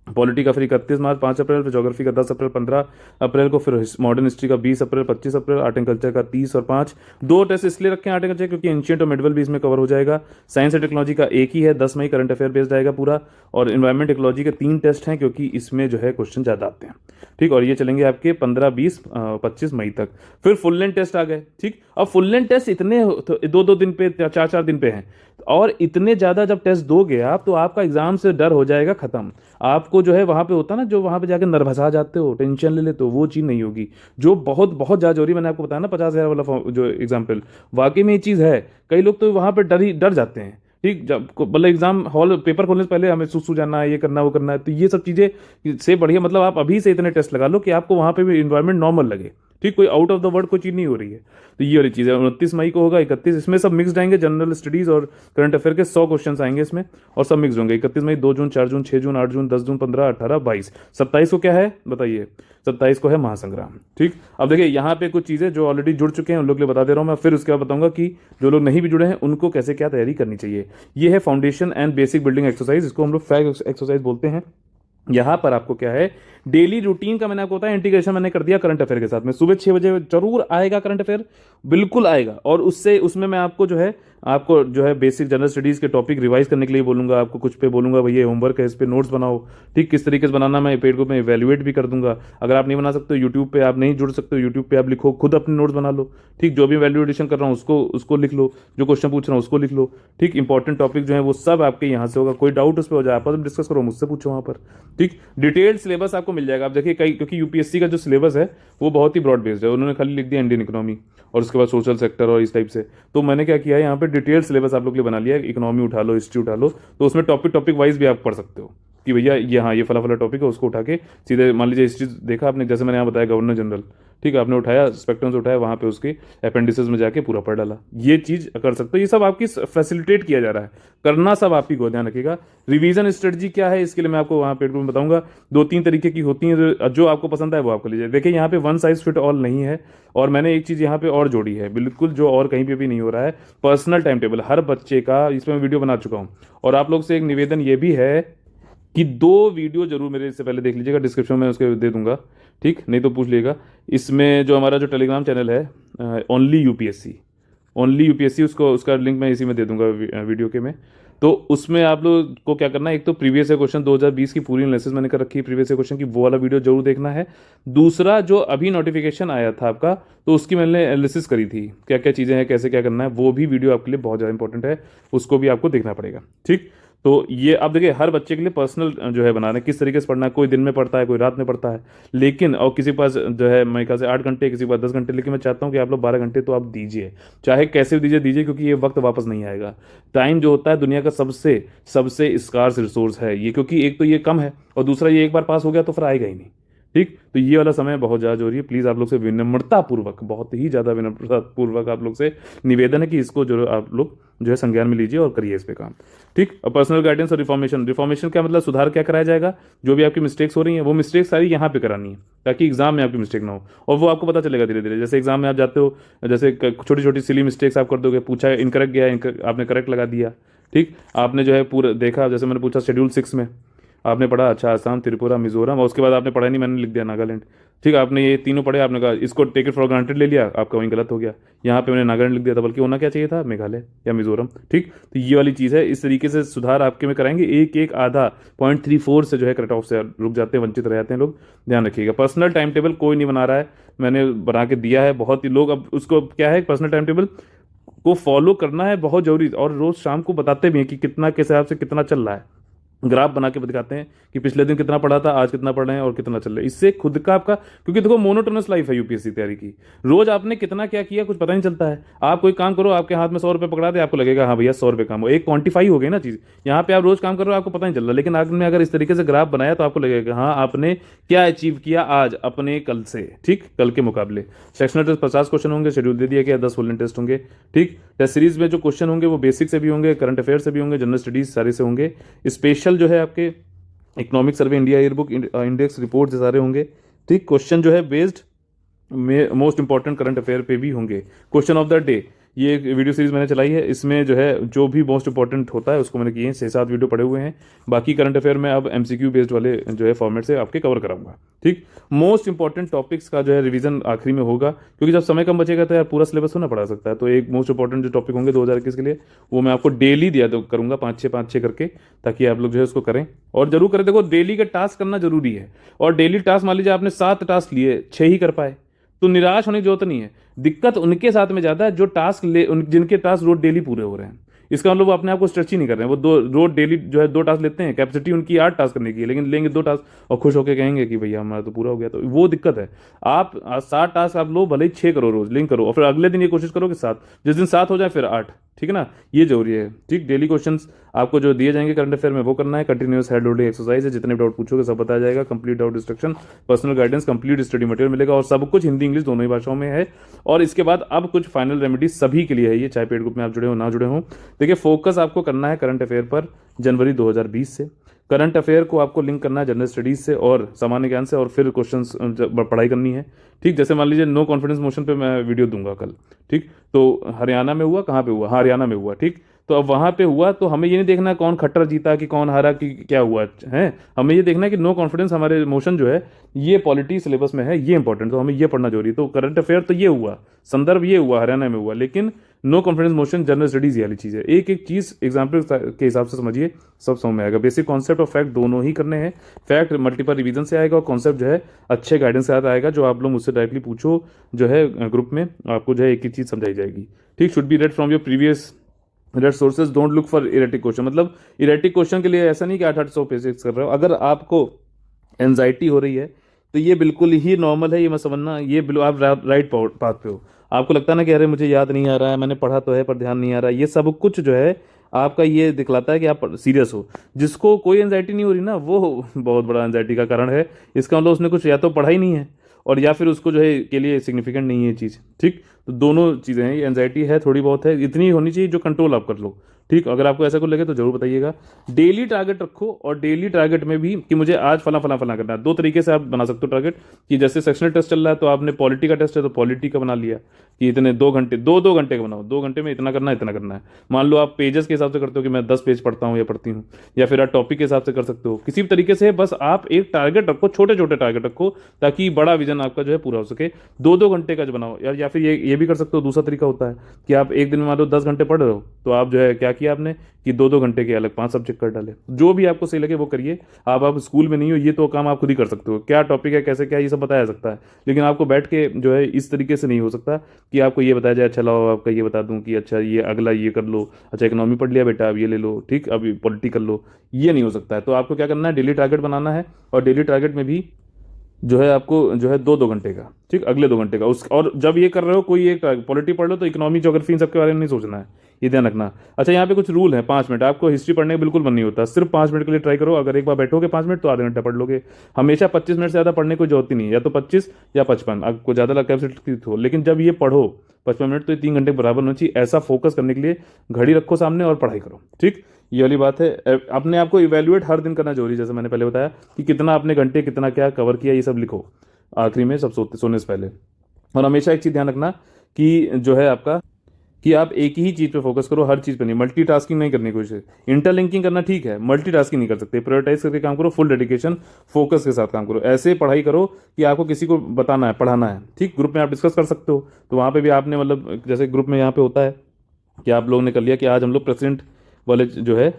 पॉलिटी का फिर 31 मार्च, 5 अप्रैल, फिर ज्योग्राफी का 10 अप्रैल, 15 अप्रैल को, फिर मॉडर्न हिस्ट्री का 20 अप्रैल, 25 अप्रैल, आर्ट एंड कल्चर का 30 और 5। 2 टेस्ट इसलिए रखे हैं आर्ट एंड कल्चर क्योंकि एंशिएंट और मिडवल भी इसमें कवर हो जाएगा। साइंस एंड टेक्नोलॉजी का एक ही है, 10 मई, करंट अफेयर बेस्ड आएगा पूरा। और इन्वायरमेंट टेक्नोलॉजी के 3 टेस्ट हैं, क्योंकि इसमें जो है क्वेश्चन ज़्यादा आते हैं। ठीक, और ये चलेंगे आपके 15, 20, 25 मई तक। फिर फुल लेंथ टेस्ट आ गए। ठीक, अब फुल लेंथ टेस्ट इतने 2-2 दिन पे, 4-4 दिन पे हैं, और इतने ज़्यादा जब टेस्ट दोगे आप, तो आपका एग्जाम से डर हो जाएगा खत्म। आपको जो है वहाँ पे होता ना, जो वहाँ पे जाकर नर्वसा जाते हो, टेंशन ले लेते हो, वो चीज़ नहीं होगी, जो बहुत बहुत ज़्यादा जरूरी। मैंने आपको बताया ना 50,000 वाला जो एग्जाम्पल, वाकई में ये चीज़ है। कई लोग तो वहाँ पे डर जाते हैं। ठीक, जब मतलब एग्जाम हॉल पेपर खोलने से पहले हमें सुसु जाना है, ये करना वो करना है, तो ये सब चीज़ें से बढ़िया मतलब आप अभी से इतने टेस्ट लगा लो कि आपको वहाँ पे भी इन्वायरमेंट नॉर्मल लगे। ठीक, कोई आउट ऑफ द वर्ल्ड कोई चीज़ नहीं हो रही है। तो ये वाली चीज़ है। 29 मई को होगा, 31, इसमें सब मिक्सड आएंगे, जनरल स्टडीज़ और करंट अफेयर के 100 क्वेश्चन आएंगे इसमें, और सब मिक्स होंगे। 31 मई, 2 जून, 4 जून, 6 जून, 8 जून, 10 जून, 15, 18, 22। 27 को क्या है बताइए? 27 को है महासंग्राम। ठीक, अब देखिए यहाँ पे कुछ चीज़ें जो ऑलरेडी जुड़ चुके हैं उन लोग के लिए बता दे रहा हूँ मैं, फिर उसके बाद बताऊंगा कि जो लोग नहीं भी जुड़े हैं उनको कैसे क्या तैयारी करनी चाहिए। ये है foundation and basic building exercise, इसको हम लोग फैक्ट एक्सरसाइज बोलते हैं। यहाँ पर आपको क्या है, डेली रूटीन का मैंने आपको बताया, इंटीग्रेशन मैंने कर दिया करंट अफेयर के साथ में। सुबह 6 बजे जरूर आएगा करंट अफेयर, बिल्कुल आएगा। और उसमें मैं आपको जो है बेसिक जनरल स्टडीज़ के टॉपिक रिवाइज करने के लिए बोलूंगा, आपको कुछ पे बोलूंगा भैया होमवर्क है, इस पे नोट्स बनाओ। ठीक, किस तरीके से बनाना मैं पेड ग्रुप में इवैल्यूएट भी कर दूंगा। अगर आप नहीं बना सकते, यूट्यूब पे आप नहीं जुड़ सकते, यूट्यूब पे आप लिखो, खुद अपने नोट्स बना लो। ठीक, जो भी वैल्यूएशन कर रहा हूँ उसको लिख लो, जो क्वेश्चन पूछ रहा हूँ उसको लिख लो। ठीक, इंपॉर्टेंट टॉपिक जो है वो सब आपके यहाँ से होगा। कोई डाउट उस पर हो जाए आप डिस्कस करो, मुझसे पूछो वहाँ पर। ठीक, डिटेल्ड सिलेबस आपको मिल जाएगा। आप देखिए क्योंकि यूपीएससी का जो सिलेबस है वो बहुत ही ब्रॉड बेस्ड है, उन्होंने खाली लिख दिया इंडियन इकोनॉमी और उसके बाद सोशल सेक्टर और इस टाइप से। तो मैंने क्या किया है, यहाँ पे डिटेल्ड सिलेबस आप लोग के लिए बना लिया है। इकोनॉमी उठा लो, हिस्ट्री उठा लो, तो उसमें टॉपिक वाइज भी आप पढ़ सकते हो कि भैया ये, हाँ, ये फला टॉपिक है, उसको उठा के सीधे मान लीजिए हिस्ट्री देखा आपने, जैसे मैंने यहाँ बताया गवर्नर जनरल। ठीक है, आपने उठाया, स्पेक्ट्रम से उठाया, वहाँ पे उसके अपेंडिसेस में जाके पूरा पढ़ डाला। ये चीज़ कर सकते हो, ये सब आपकी फैसिलिटेट किया जा रहा है, करना सब आप ही को, ध्यान रखिएगा। रिवीजन स्ट्रेटजी क्या है, इसके लिए मैं आपको वहाँ पेड में बताऊंगा। 2-3 तरीके की होती हैं, जो आपको पसंद है वो आपको लीजिए। देखिए यहाँ पे वन साइज फिट ऑल नहीं है, और मैंने एक चीज़ यहाँ पे और जोड़ी है, बिल्कुल जो और कहीं पे भी नहीं हो रहा है, पर्सनल टाइम टेबल हर बच्चे का, इसमें मैं वीडियो बना चुका हूँ। और आप लोग से एक निवेदन ये भी है कि 2 वीडियो जरूर मेरे इससे पहले देख लीजिएगा, डिस्क्रिप्शन में उसके दे दूंगा। ठीक, नहीं तो पूछ लीजिएगा। इसमें जो हमारा जो टेलीग्राम चैनल है ओनली यूपीएससी, उसका लिंक मैं इसी में दे दूंगा वीडियो के में। तो उसमें आप लोग को क्या करना है, एक तो प्रीवियस क्वेश्चन 2020 की पूरी एनालिसिस मैंने कर रखी है प्रीवियस क्वेश्चन की, वो वाला वीडियो जरूर देखना है। दूसरा, जो अभी नोटिफिकेशन आया था आपका, तो उसकी मैंने एनालिसिस करी थी, क्या क्या चीज़ें हैं, कैसे क्या करना है, वो भी वीडियो आपके लिए बहुत ज़्यादा इंपॉर्टेंट है, उसको भी आपको देखना पड़ेगा। ठीक, तो ये आप देखिए हर बच्चे के लिए पर्सनल जो है बना रहे हैं, किस तरीके से पढ़ना है। कोई दिन में पढ़ता है, कोई रात में पढ़ता है, लेकिन और किसी के पास जो है मेरे ख्याल से 8 घंटे, किसी के पास 10 घंटे, लेकिन मैं चाहता हूँ कि आप लोग 12 घंटे तो आप दीजिए, चाहे कैसे भी दीजिए, क्योंकि ये वक्त वापस नहीं आएगा। टाइम जो होता है दुनिया का सबसे स्कार्स रिसोर्स है ये, क्योंकि एक तो ये कम है और दूसरा ये एक बार पास हो गया तो फिर आएगा ही नहीं। ठीक, तो ये वाला समय बहुत ज़्यादा जरूरी है। प्लीज़ आप लोग से विनम्रतापूर्वक, बहुत ही ज़्यादा विनम्रतापूर्वक आप लोग से निवेदन है कि इसको जो आप लोग जो है संज्ञान में लीजिए और करिए इस पे काम। ठीक, और पर्सनल गाइडेंस और रिफॉर्मेशन क्या मतलब, सुधार क्या कराया जाएगा, जो भी आपकी मिस्टेक्स हो रही हैं वो मिस्टेक्स सारी यहाँ पे करानी है, ताकि एग्जाम में आपकी मिस्टेक ना हो, और वो आपको पता चलेगा धीरे धीरे। जैसे एग्जाम में आप जाते हो, जैसे छोटी छोटी सिली मिस्टेक्स आप कर दोगे, पूछा इनकरेक्ट गया, आपने करेक्ट लगा दिया। ठीक, आपने जो है पूरा देखा, जैसे मैंने पूछा शेड्यूल 6 में आपने पढ़ा अच्छा आसाम, त्रिपुरा, मिजोरम, और उसके बाद आपने पढ़ा नहीं, मैंने लिख दिया नागालैंड। ठीक, आपने ये तीनों पढ़े, आपने कहा इसको टेक इट फॉर ग्रांटेड ले लिया, आपका वहीं गलत हो गया। यहाँ पे मैंने नागालैंड लिख दिया था, बल्कि होना क्या चाहिए था मेघालय या मिजोरम। ठीक, तो ये वाली चीज़ है, इस तरीके से सुधार आपके में कराएंगे। एक एक आधा 0.34 से जो है कट ऑफ से रुक जाते हैं, वंचित रह जाते हैं लोग, ध्यान रखिएगा। पर्सनल टाइम टेबल कोई नहीं बना रहा है, मैंने बना के दिया है। बहुत ही लोग अब उसको क्या है, पर्सनल टाइम टेबल को फॉलो करना है बहुत जरूरी, और रोज शाम को बताते भी हैं कि कितना किस हिसाब से कितना चल रहा है। ग्राफ बना के दिखाते हैं कि पिछले दिन कितना पढ़ा था, आज कितना पढ़ रहे हैं और कितना चल रहा है। इससे खुद का आपका, क्योंकि देखो मोनोटोनस लाइफ है यूपीएससी तैयारी की, रोज आपने कितना क्या किया कुछ पता नहीं चलता है। आप कोई काम करो, आपके हाथ में 100 रुपये पकड़ा दे, आपको लगेगा हाँ भैया 100 रुपये काम हो, एक क्वांटिफाई हो गई ना चीज़। यहाँ पे आप रोज काम कर रहे हो, आपको पता नहीं चल रहा, लेकिन आपने अगर इस तरीके से ग्राफ बनाया तो आपको लगेगा हाँ आपने क्या अचीव किया आज अपने कल से, ठीक, कल के मुकाबले। सेक्शनल टेस्ट 50 क्वेश्चन होंगे, शेड्यूल दे दिया गया, 10 फुल टेस्ट होंगे। ठीक, टेस्ट सीरीज में जो क्वेश्चन होंगे वो बेसिक से भी होंगे, करंट अफेयर से भी होंगे, जनरल स्टडीज सारे से होंगे। स्पेशल जो है आपके economic survey, India yearbook, index report से सारे होंगे। ठीक, क्वेश्चन जो है based most important current affair पे भी होंगे। क्वेश्चन ऑफ द डे, ये एक वीडियो सीरीज मैंने चलाई है, इसमें जो है जो भी मोस्ट इंपॉर्टेंट होता है उसको मैंने किए हैं, 6-7 वीडियो पड़े हुए हैं। बाकी करंट अफेयर में अब एमसीक्यू बेस्ड वाले जो है फॉर्मेट से आपके कवर कराऊंगा। ठीक, मोस्ट इंपॉर्टेंट टॉपिक्स का जो है रिवीजन आखिरी में होगा, क्योंकि जब समय कम बचेगा तो यार पूरा सिलेबस होना पड़ा सकता है। तो एक मोस्ट इंपॉर्टेंट जो टॉपिक होंगे 2021 के लिए, वो मैं आपको डेली दिया तो करूंगा 5-6 करके, ताकि आप लोग जो है उसको करें और जरूर करें। देखो डेली का टास्क करना जरूरी है, और डेली टास्क मान लीजिए आपने 7 टास्क लिए, 6 ही कर पाए तो निराश होने की जरूरत नहीं है। दिक्कत उनके साथ में ज्यादा है जो टास्क जिनके टास्क रोज डेली पूरे हो रहे हैं। इसका मतलब वो अपने आप को स्ट्रेच ही नहीं कर रहे हैं, वो रोज डेली जो है 2 टास्क लेते हैं, कैपेसिटी उनकी 8 टास्क करने की है, लेकिन लेंगे 2 टास्क और खुश होकर कहेंगे कि भैया हमारा तो पूरा हो गया। तो वो दिक्कत है। आप 7 टास्क आप लो, भले ही 6 करो रोज, लिंक करो, और फिर अगले दिन ये कोशिश करो कि 7, जिस दिन 7 हो जाए फिर 8, ठीक है ना, ये जरूरी है। ठीक, डेली क्वेश्चंस आपको जो दिए जाएंगे करंट अफेयर में वो करना है। कंटिन्यूअस हेड होल्डिंग एक्सरसाइज है, जितने डाउट पूछोगे सब बताया जाएगा। Complete doubt destruction, personal guidance, complete study material मिलेगा, और सब कुछ हिंदी इंग्लिश दोनों ही भाषाओं में है। और इसके बाद अब कुछ फाइनल रेमेडी सभी के लिए है, ये चाहे पेड ग्रुप में आप जुड़े हो ना जुड़े हो। देखिए, फोकस आपको करना है करंट अफेयर पर जनवरी 2020 से। करंट अफेयर को आपको लिंक करना है जनरल स्टडीज से और सामान्य ज्ञान से, और फिर क्वेश्चंस पढ़ाई करनी है। ठीक, जैसे मान लीजिए नो कॉन्फिडेंस मोशन पे मैं वीडियो दूंगा कल। ठीक, तो हरियाणा में हुआ, कहाँ पे हुआ, हरियाणा में हुआ। ठीक, तो अब वहाँ पे हुआ तो हमें ये नहीं देखना कौन खट्टर जीता कि कौन हारा कि क्या हुआ है, हमें ये देखना है कि नो कॉन्फिडेंस हमारे मोशन जो है ये पॉलिटी सिलेबस में है, ये इंपॉर्टेंट, तो हमें ये पढ़ना जरूरी है। तो करंट अफेयर तो ये हुआ, संदर्भ ये हुआ, हरियाणा में हुआ, लेकिन no confidence motion general studies वाली चीज़ है। एक एक चीज़ एग्जाम्पल के हिसाब से समझिए, सब समझ में आएगा। बेसिक कॉन्सेप्ट और फैक्ट दोनों ही करने हैं। फैक्ट मल्टीपल रिवीजन से आएगा, और कॉन्सेप्ट जो है अच्छे गाइडेंस से आएगा, जो आप लोग मुझसे डायरेक्टली पूछो जो है ग्रुप में, आपको जो है एक ही चीज़ समझाई जाएगी। ठीक, should be red from your previous red sources, don't look for erratic question. मतलब इरेटिक क्वेश्चन के लिए ऐसा नहीं कि 800 पेजेस कर रहे हो। अगर आपको एंजाइटी हो रही है तो ये बिल्कुल ही नॉर्मल है, ये मैं समझना, ये आप राइट पाथ पे हो। आपको लगता है ना कि अरे मुझे याद नहीं आ रहा है, मैंने पढ़ा तो है पर ध्यान नहीं आ रहा है, ये सब कुछ जो है आपका ये दिखलाता है कि आप सीरियस हो। जिसको कोई एंजाइटी नहीं हो रही ना, वो बहुत बड़ा एंजाइटी का कारण है। इसका मतलब उसने कुछ या तो पढ़ा ही नहीं है, और या फिर उसको जो है के लिए सिग्निफिकेंट नहीं है ये चीज़। ठीक, तो दोनों चीज़ें हैं, ये एंजाइटी है थोड़ी बहुत है, इतनी होनी चाहिए जो कंट्रोल आप कर लो। ठीक, अगर आपको ऐसा कुछ लगे तो जरूर बताइएगा। डेली टारगेट रखो, और डेली टारगेट में भी कि मुझे आज फला फला फला करना है। 2 तरीके से आप बना सकते हो टारगेट, कि जैसे सेक्शनल टेस्ट चल रहा है तो आपने पॉलिटी का टेस्ट है तो पॉलिटी का बना लिया कि इतने 2 घंटे, 2 घंटे का बनाओ, 2 घंटे में इतना करना है, इतना करना है। मान लो आप पेजेस के हिसाब से करते हो कि मैं 10 पेज पढ़ता हूँ या पढ़ती हूँ, या फिर आप टॉपिक के हिसाब से कर सकते हो, किसी भी तरीके से। बस आप एक टारगेट रखो, छोटे छोटे टारगेट रखो, ताकि बड़ा विजन आपका जो है पूरा हो सके। 2 घंटे का जो बनाओ यार, या फिर ये भी कर सकते हो। दूसरा तरीका होता है कि आप एक दिन में मान लो 10 घंटे पढ़ रहे हो, तो आप जो है क्या किया आपने कि 2 घंटे के अलग 5 सब्जेक्ट कर डाले। जो भी आपको सही लगे वो करिए। आप स्कूल में नहीं हो, ये तो काम आप खुद ही कर सकते हो। क्या टॉपिक है, कैसे क्या, ये सब बताया सकता है, लेकिन आपको बैठ के जो है इस तरीके से नहीं हो सकता कि आपको ये बताया जाए, अच्छा लाओ आपका ये बता दूं कि अच्छा ये अगला ये कर लो, अच्छा इकोनॉमी पढ़ लिया बेटा अब ये ले लो, ठीक, अभी पॉलिटी कर लो, ये नहीं हो सकता है। तो आपको क्या करना है, डेली टारगेट बनाना है, और डेली टारगेट में भी जो है आपको जो है 2 घंटे का, ठीक, अगले 2 घंटे का उस। और जब ये कर रहे हो कोई एक पॉलिटी पढ़ लो तो इकोनॉमी ज्योग्राफी इन सबके बारे में नहीं सोचना है, ये ध्यान रखना। अच्छा, यहाँ पे कुछ रूल है, 5 मिनट। आपको हिस्ट्री पढ़ने का बिल्कुल मन नहीं होता, सिर्फ 5 मिनट के लिए ट्राई करो। अगर एक बार बैठोगे 5 मिनट तो आधा घंटा पढ़ लोगे। हमेशा 25 मिनट से ज़्यादा पढ़ने की जरूरत ही नहीं है, या तो 25 या 55, आपको ज़्यादा कैपेसिटी हो। लेकिन जब ये पढ़ो 55 मिनट तो ये 3 घंटे बराबर होना चाहिए। ऐसा फोकस करने के लिए घड़ी रखो सामने और पढ़ाई करो। ठीक, ये वाली बात है। अपने आप को इवेल्युएट हर दिन करना जरूरी है, जैसे मैंने पहले बताया कि कितना अपने घंटे कितना क्या कवर किया, ये सब लिखो आखिरी में, सब सोने से पहले। और हमेशा एक चीज़ ध्यान रखना कि जो है आपका कि आप एक ही चीज़ पे फोकस करो, हर चीज़ पे नहीं, मल्टीटास्किंग नहीं करने की कोशिश। इंटरलिंकिंग करना ठीक है, मल्टीटास्किंग नहीं कर सकते। प्रायोरिटाइज करके काम करो, फुल डेडिकेशन फोकस के साथ काम करो। ऐसे पढ़ाई करो कि आपको किसी को बताना है, पढ़ाना है, ठीक। ग्रुप में आप डिस्कस कर सकते हो, तो वहाँ पे भी आपने मतलब जैसे ग्रुप में यहाँ पे होता है कि आप लोगों ने कर लिया कि आज हम लोग प्रेसिडेंट वाले जो है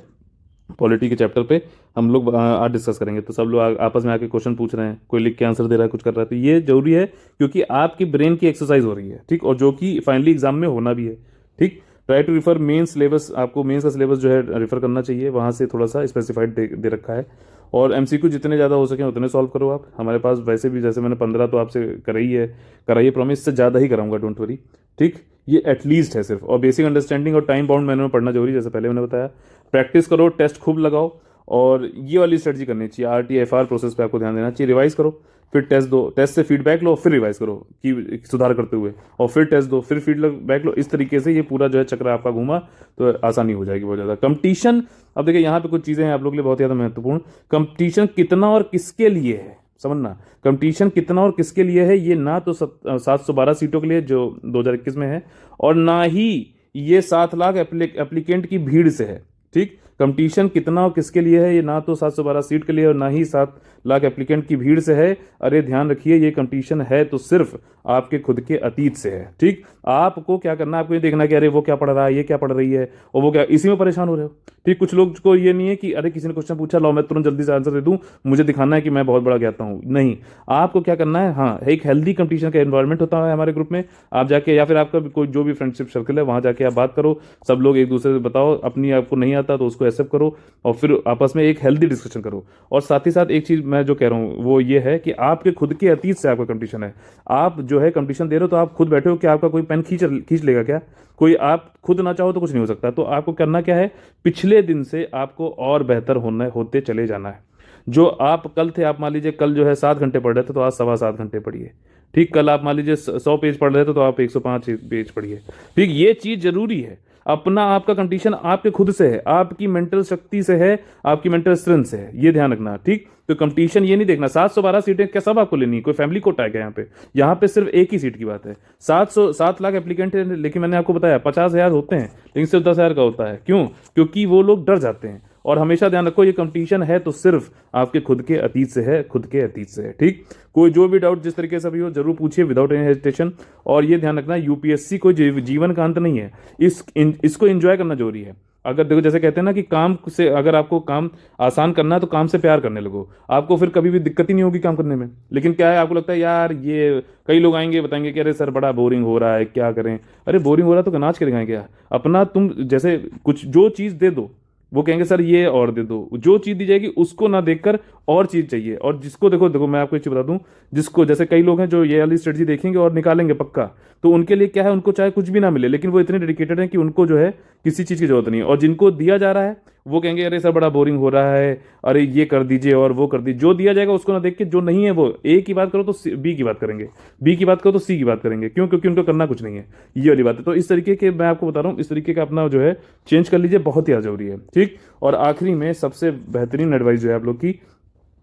पॉलिटी के चैप्टर पे हम लोग आज डिस्कस करेंगे, तो सब लोग आपस में आके क्वेश्चन पूछ रहे हैं, कोई लिख के आंसर दे रहा है, कुछ कर रहा है, तो ये जरूरी है क्योंकि आपकी ब्रेन की एक्सरसाइज हो रही है, ठीक, और जो कि फाइनली एग्जाम में होना भी है, ठीक। Try to refer main syllabus, आपको मेंस का सिलेबस जो है रिफर करना चाहिए, वहाँ से थोड़ा सा स्पेसिफाइड दे रखा है। और एमसीक्यू जितने ज़्यादा हो सके उतने सॉल्व करो आप। हमारे पास वैसे भी जैसे मैंने 15 तो आपसे कराई है प्रॉमिस, से ज़्यादा ही कराऊंगा, डोंट वरी, ठीक। ये एटलीस्ट है सिर्फ। और बेसिक अंडरस्टैंडिंग और टाइम बाउंड मैंने में पढ़ना जरूरी है, जैसे पहले मैंने बताया। प्रैक्टिस करो, टेस्ट खूब लगाओ, और ये वाली स्ट्रेटजी करनी चाहिए। RTFR प्रोसेस पे आपको ध्यान देना चाहिए। रिवाइज करो, फिर टेस्ट दो, टेस्ट से फीडबैक लो, फिर रिवाइज करो कि सुधार करते हुए, और फिर टेस्ट दो, फिर फीडबैक लो। इस तरीके से ये पूरा जो है चक्र आपका घूमा तो आसानी हो जाएगी बहुत ज़्यादा। कंपटीशन, अब देखिए यहाँ पे कुछ चीज़ें हैं आप लोग के लिए बहुत ज़्यादा महत्वपूर्ण। कंपटीशन कितना और किसके लिए है, समझना। कंपटीशन कितना और किसके लिए है, ये ना तो 712 सीटों के लिए जो 2021 में है, और ना ही ये 7 लाख एप्लीकेंट की भीड़ से है, ठीक। कंपटीशन कितना और किसके लिए है, ये ना तो 712 सीट के लिए और ना ही 7 लाख एप्लीकेंट की भीड़ से है। अरे ध्यान रखिए, ये कंपटीशन है तो सिर्फ आपके खुद के अतीत से है, ठीक। आपको क्या करना है, आपको ये देखना कि अरे वो क्या पढ़ रहा है, ये क्या पढ़ रही है, और वो क्या, इसी में परेशान हो रहे हो, ठीक। कुछ लोग को ये नहीं है कि अरे किसी ने क्वेश्चन पूछा, लो मैं तुरंत जल्दी से आंसर दे दूं, मुझे दिखाना है कि मैं बहुत बड़ा ज्ञाता हूं। नहीं, आपको क्या करना है, हाँ, एक हेल्दी कंपटीशन का एनवायरनमेंट होता है हमारे ग्रुप में। आप जाके, या फिर आपका कोई जो भी फ्रेंडशिप सर्कल है, वहां जाके आप बात करो, सब लोग एक दूसरे से बताओ, अपनी आपको नहीं आता तो उसको एक्सेप्ट करो, और फिर आपस में एक हेल्दी डिस्कशन करो। और साथ ही साथ एक चीज़ मैं जो कह रहा हूँ वो ये है कि आपके खुद के अतीत से आपका कंपटीशन है। आप जो है कंपटीशन दे रहे हो तो आप खुद बैठे हो कि आपका कोई पेन खींच लेगा क्या, कोई, आप खुद ना चाहो तो कुछ नहीं हो सकता। तो आपको करना क्या है, पिछले दिन से आपको और बेहतर होते चले जाना है। जो आप कल थे, आप मान लीजिए कल जो है 7 घंटे पढ़ रहे थे तो आज 7.25 घंटे पढ़िए, ठीक। कल आप मान लीजिए 100 पेज पढ़ रहे थे तो आप 105 पेज पढ़िए, ठीक। ये चीज़ जरूरी है। अपना आपका कंपटीशन आपके खुद से है, आपकी मेंटल शक्ति से है, आपकी मेंटल स्ट्रेंथ से है, ये ध्यान रखना, ठीक। तो कंपटीशन ये नहीं देखना 712 सीटें क्या सब आपको लेनी है, कोई फैमिली कोटा है क्या यहाँ पे सिर्फ एक ही सीट की बात है। 7 लाख एप्लीकेंट है, लेकिन मैंने आपको बताया 50,000 होते हैं, लेकिन सिर्फ 10,000 का होता है। क्यों? क्योंकि वो लोग डर जाते हैं। और हमेशा ध्यान रखो, ये कंपटीशन है तो सिर्फ आपके खुद के अतीत से है, खुद के अतीत से है, ठीक। कोई जो भी डाउट जिस तरीके से भी हो जरूर पूछिए विदाउट एनी हेजिटेशन। और ये ध्यान रखना, यूपीएससी कोई जीवन का अंत नहीं है, इसको एंजॉय करना जरूरी है। अगर देखो, जैसे कहते हैं ना कि काम से, अगर आपको काम आसान करना है तो काम से प्यार करने लगो, आपको फिर कभी भी दिक्कत ही नहीं होगी काम करने में। लेकिन क्या है, आपको लगता है यार ये, कई लोग आएंगे बताएंगे कि अरे सर बड़ा बोरिंग हो रहा है, क्या करें। अरे बोरिंग हो रहा है तो नाच के दिखाएं क्या, अपना तुम जैसे कुछ जो चीज़ दे दो, वो कहेंगे सर ये और दे दो, जो चीज़ दी जाएगी उसको ना देखकर और चीज़ चाहिए। और जिसको देखो मैं आपको एक चीज़ बता दूं, जिसको, जैसे कई लोग हैं जो ये वाली स्ट्रेटजी देखेंगे और निकालेंगे पक्का, तो उनके लिए क्या है, उनको चाहे कुछ भी ना मिले, लेकिन वो इतने डेडिकेटेड हैं कि उनको जो है किसी चीज़ की जरूरत नहीं है। और जिनको दिया जा रहा है वो कहेंगे अरे सर बड़ा बोरिंग हो रहा है, अरे ये कर दीजिए और वो कर दीजिए। जो दिया जाएगा उसको ना देख के, जो नहीं है वो ए की बात करो तो बी की बात करेंगे, बी की बात करो तो सी की बात करेंगे। क्यों? क्योंकि उनको करना कुछ नहीं है, ये वाली बात है। तो इस तरीके के मैं आपको बता रहा हूँ, इस तरीके का अपना जो है चेंज कर लीजिए, बहुत ही जरूरी है, ठीक। और आखिरी में सबसे बेहतरीन एडवाइस जो है आप लोग की,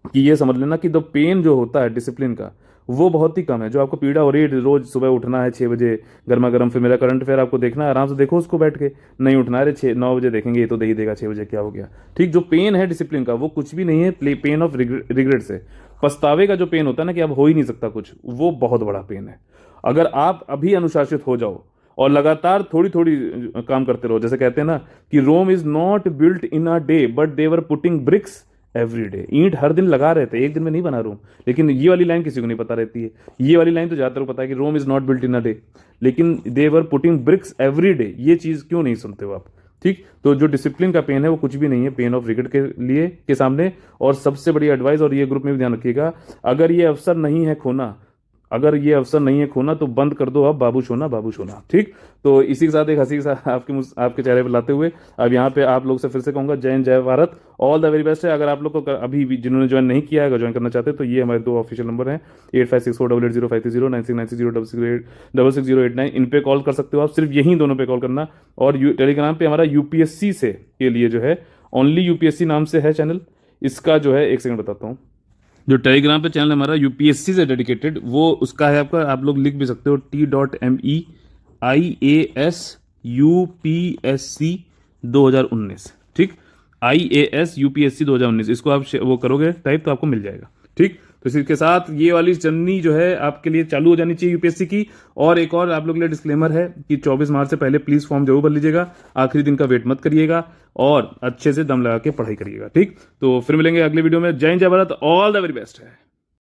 कि ये समझ लेना कि द पेन जो होता है डिसिप्लिन का, वो बहुत ही कम है। जो आपको पीड़ा हो रही है, रोज सुबह उठना है 6 बजे गर्मा गर्म, फिर मेरा करंट अफेयर आपको देखना है, आराम से देखो उसको बैठ के, नहीं उठना है, 6-9 बजे देखेंगे, ये तो दे ही देगा 6 बजे, क्या हो गया, ठीक। जो पेन है डिसिप्लिन का वो कुछ भी नहीं है, पेन ऑफ रिग्रेट से, पछतावे का जो पेन होता है ना कि अब हो ही नहीं सकता कुछ, वो बहुत बड़ा पेन है। अगर आप अभी अनुशासित हो जाओ और लगातार थोड़ी थोड़ी काम करते रहो, जैसे कहते हैं ना कि Rome is not built in a day but they were putting bricks every day. ईंट हर दिन लगा रहे थे, एक दिन में नहीं बना रोम। लेकिन ये वाली लाइन किसी को नहीं पता रहती है, ये वाली लाइन तो ज़्यादातर पता है कि Rome is not built in a day, लेकिन they were putting bricks every day. ये चीज़ क्यों नहीं सुनते हो आप, ठीक। तो जो डिसिप्लिन का पेन है वो कुछ भी नहीं है पेन ऑफ रिग्रेट के लिए के सामने। और सबसे बड़ी एडवाइस, और ये ग्रुप में भी ध्यान रखिएगा, अगर ये अवसर नहीं है खोना, अगर ये अवसर नहीं है खोना तो बंद कर दो अब बाबू सोना, ठीक। तो इसी के साथ एक हंसी के साथ आपके चेहरे पर लाते हुए अब यहाँ पे आप लोग से फिर से कहूँगा, जय हिंद, जय Bharat, all the very best है। अगर आप लोग को अभी भी जिन्होंने ज्वाइन नहीं किया है, अगर ज्वाइन करना चाहते हैं तो ये हमारे 2 ऑफिशियल नंबर हैं, 8564880530, 9696066089, इन पे कॉल कर सकते हो आप, सिर्फ यही दोनों पे कॉल करना। और टेलीग्राम पे हमारा यूपीएससी से के लिए जो है ओनली यूपीएससी नाम से है चैनल, इसका जो है एक सेकंड बताता हूँ। जो टेलीग्राम पे चैनल हमारा यूपीएससी से डेडिकेटेड, वो उसका है आपका, आप लोग लिख भी सकते हो, T.MEIAS यूपीएससी 2019, ठीक, IAS यूपीएससी 2019, इसको आप वो करोगे टाइप तो आपको मिल जाएगा, ठीक। तो इसके साथ ये वाली जर्नी जो है आपके लिए चालू हो जानी चाहिए यूपीएससी की। और एक और आप लोग के लिए डिस्क्लेमर है कि 24 मार्च से पहले प्लीज फॉर्म जरूर भर लीजिएगा, आखिरी दिन का वेट मत करिएगा और अच्छे से दम लगा के पढ़ाई करिएगा, ठीक। तो फिर मिलेंगे अगले वीडियो में। जय हिंद, जय Bharat, all the very best है।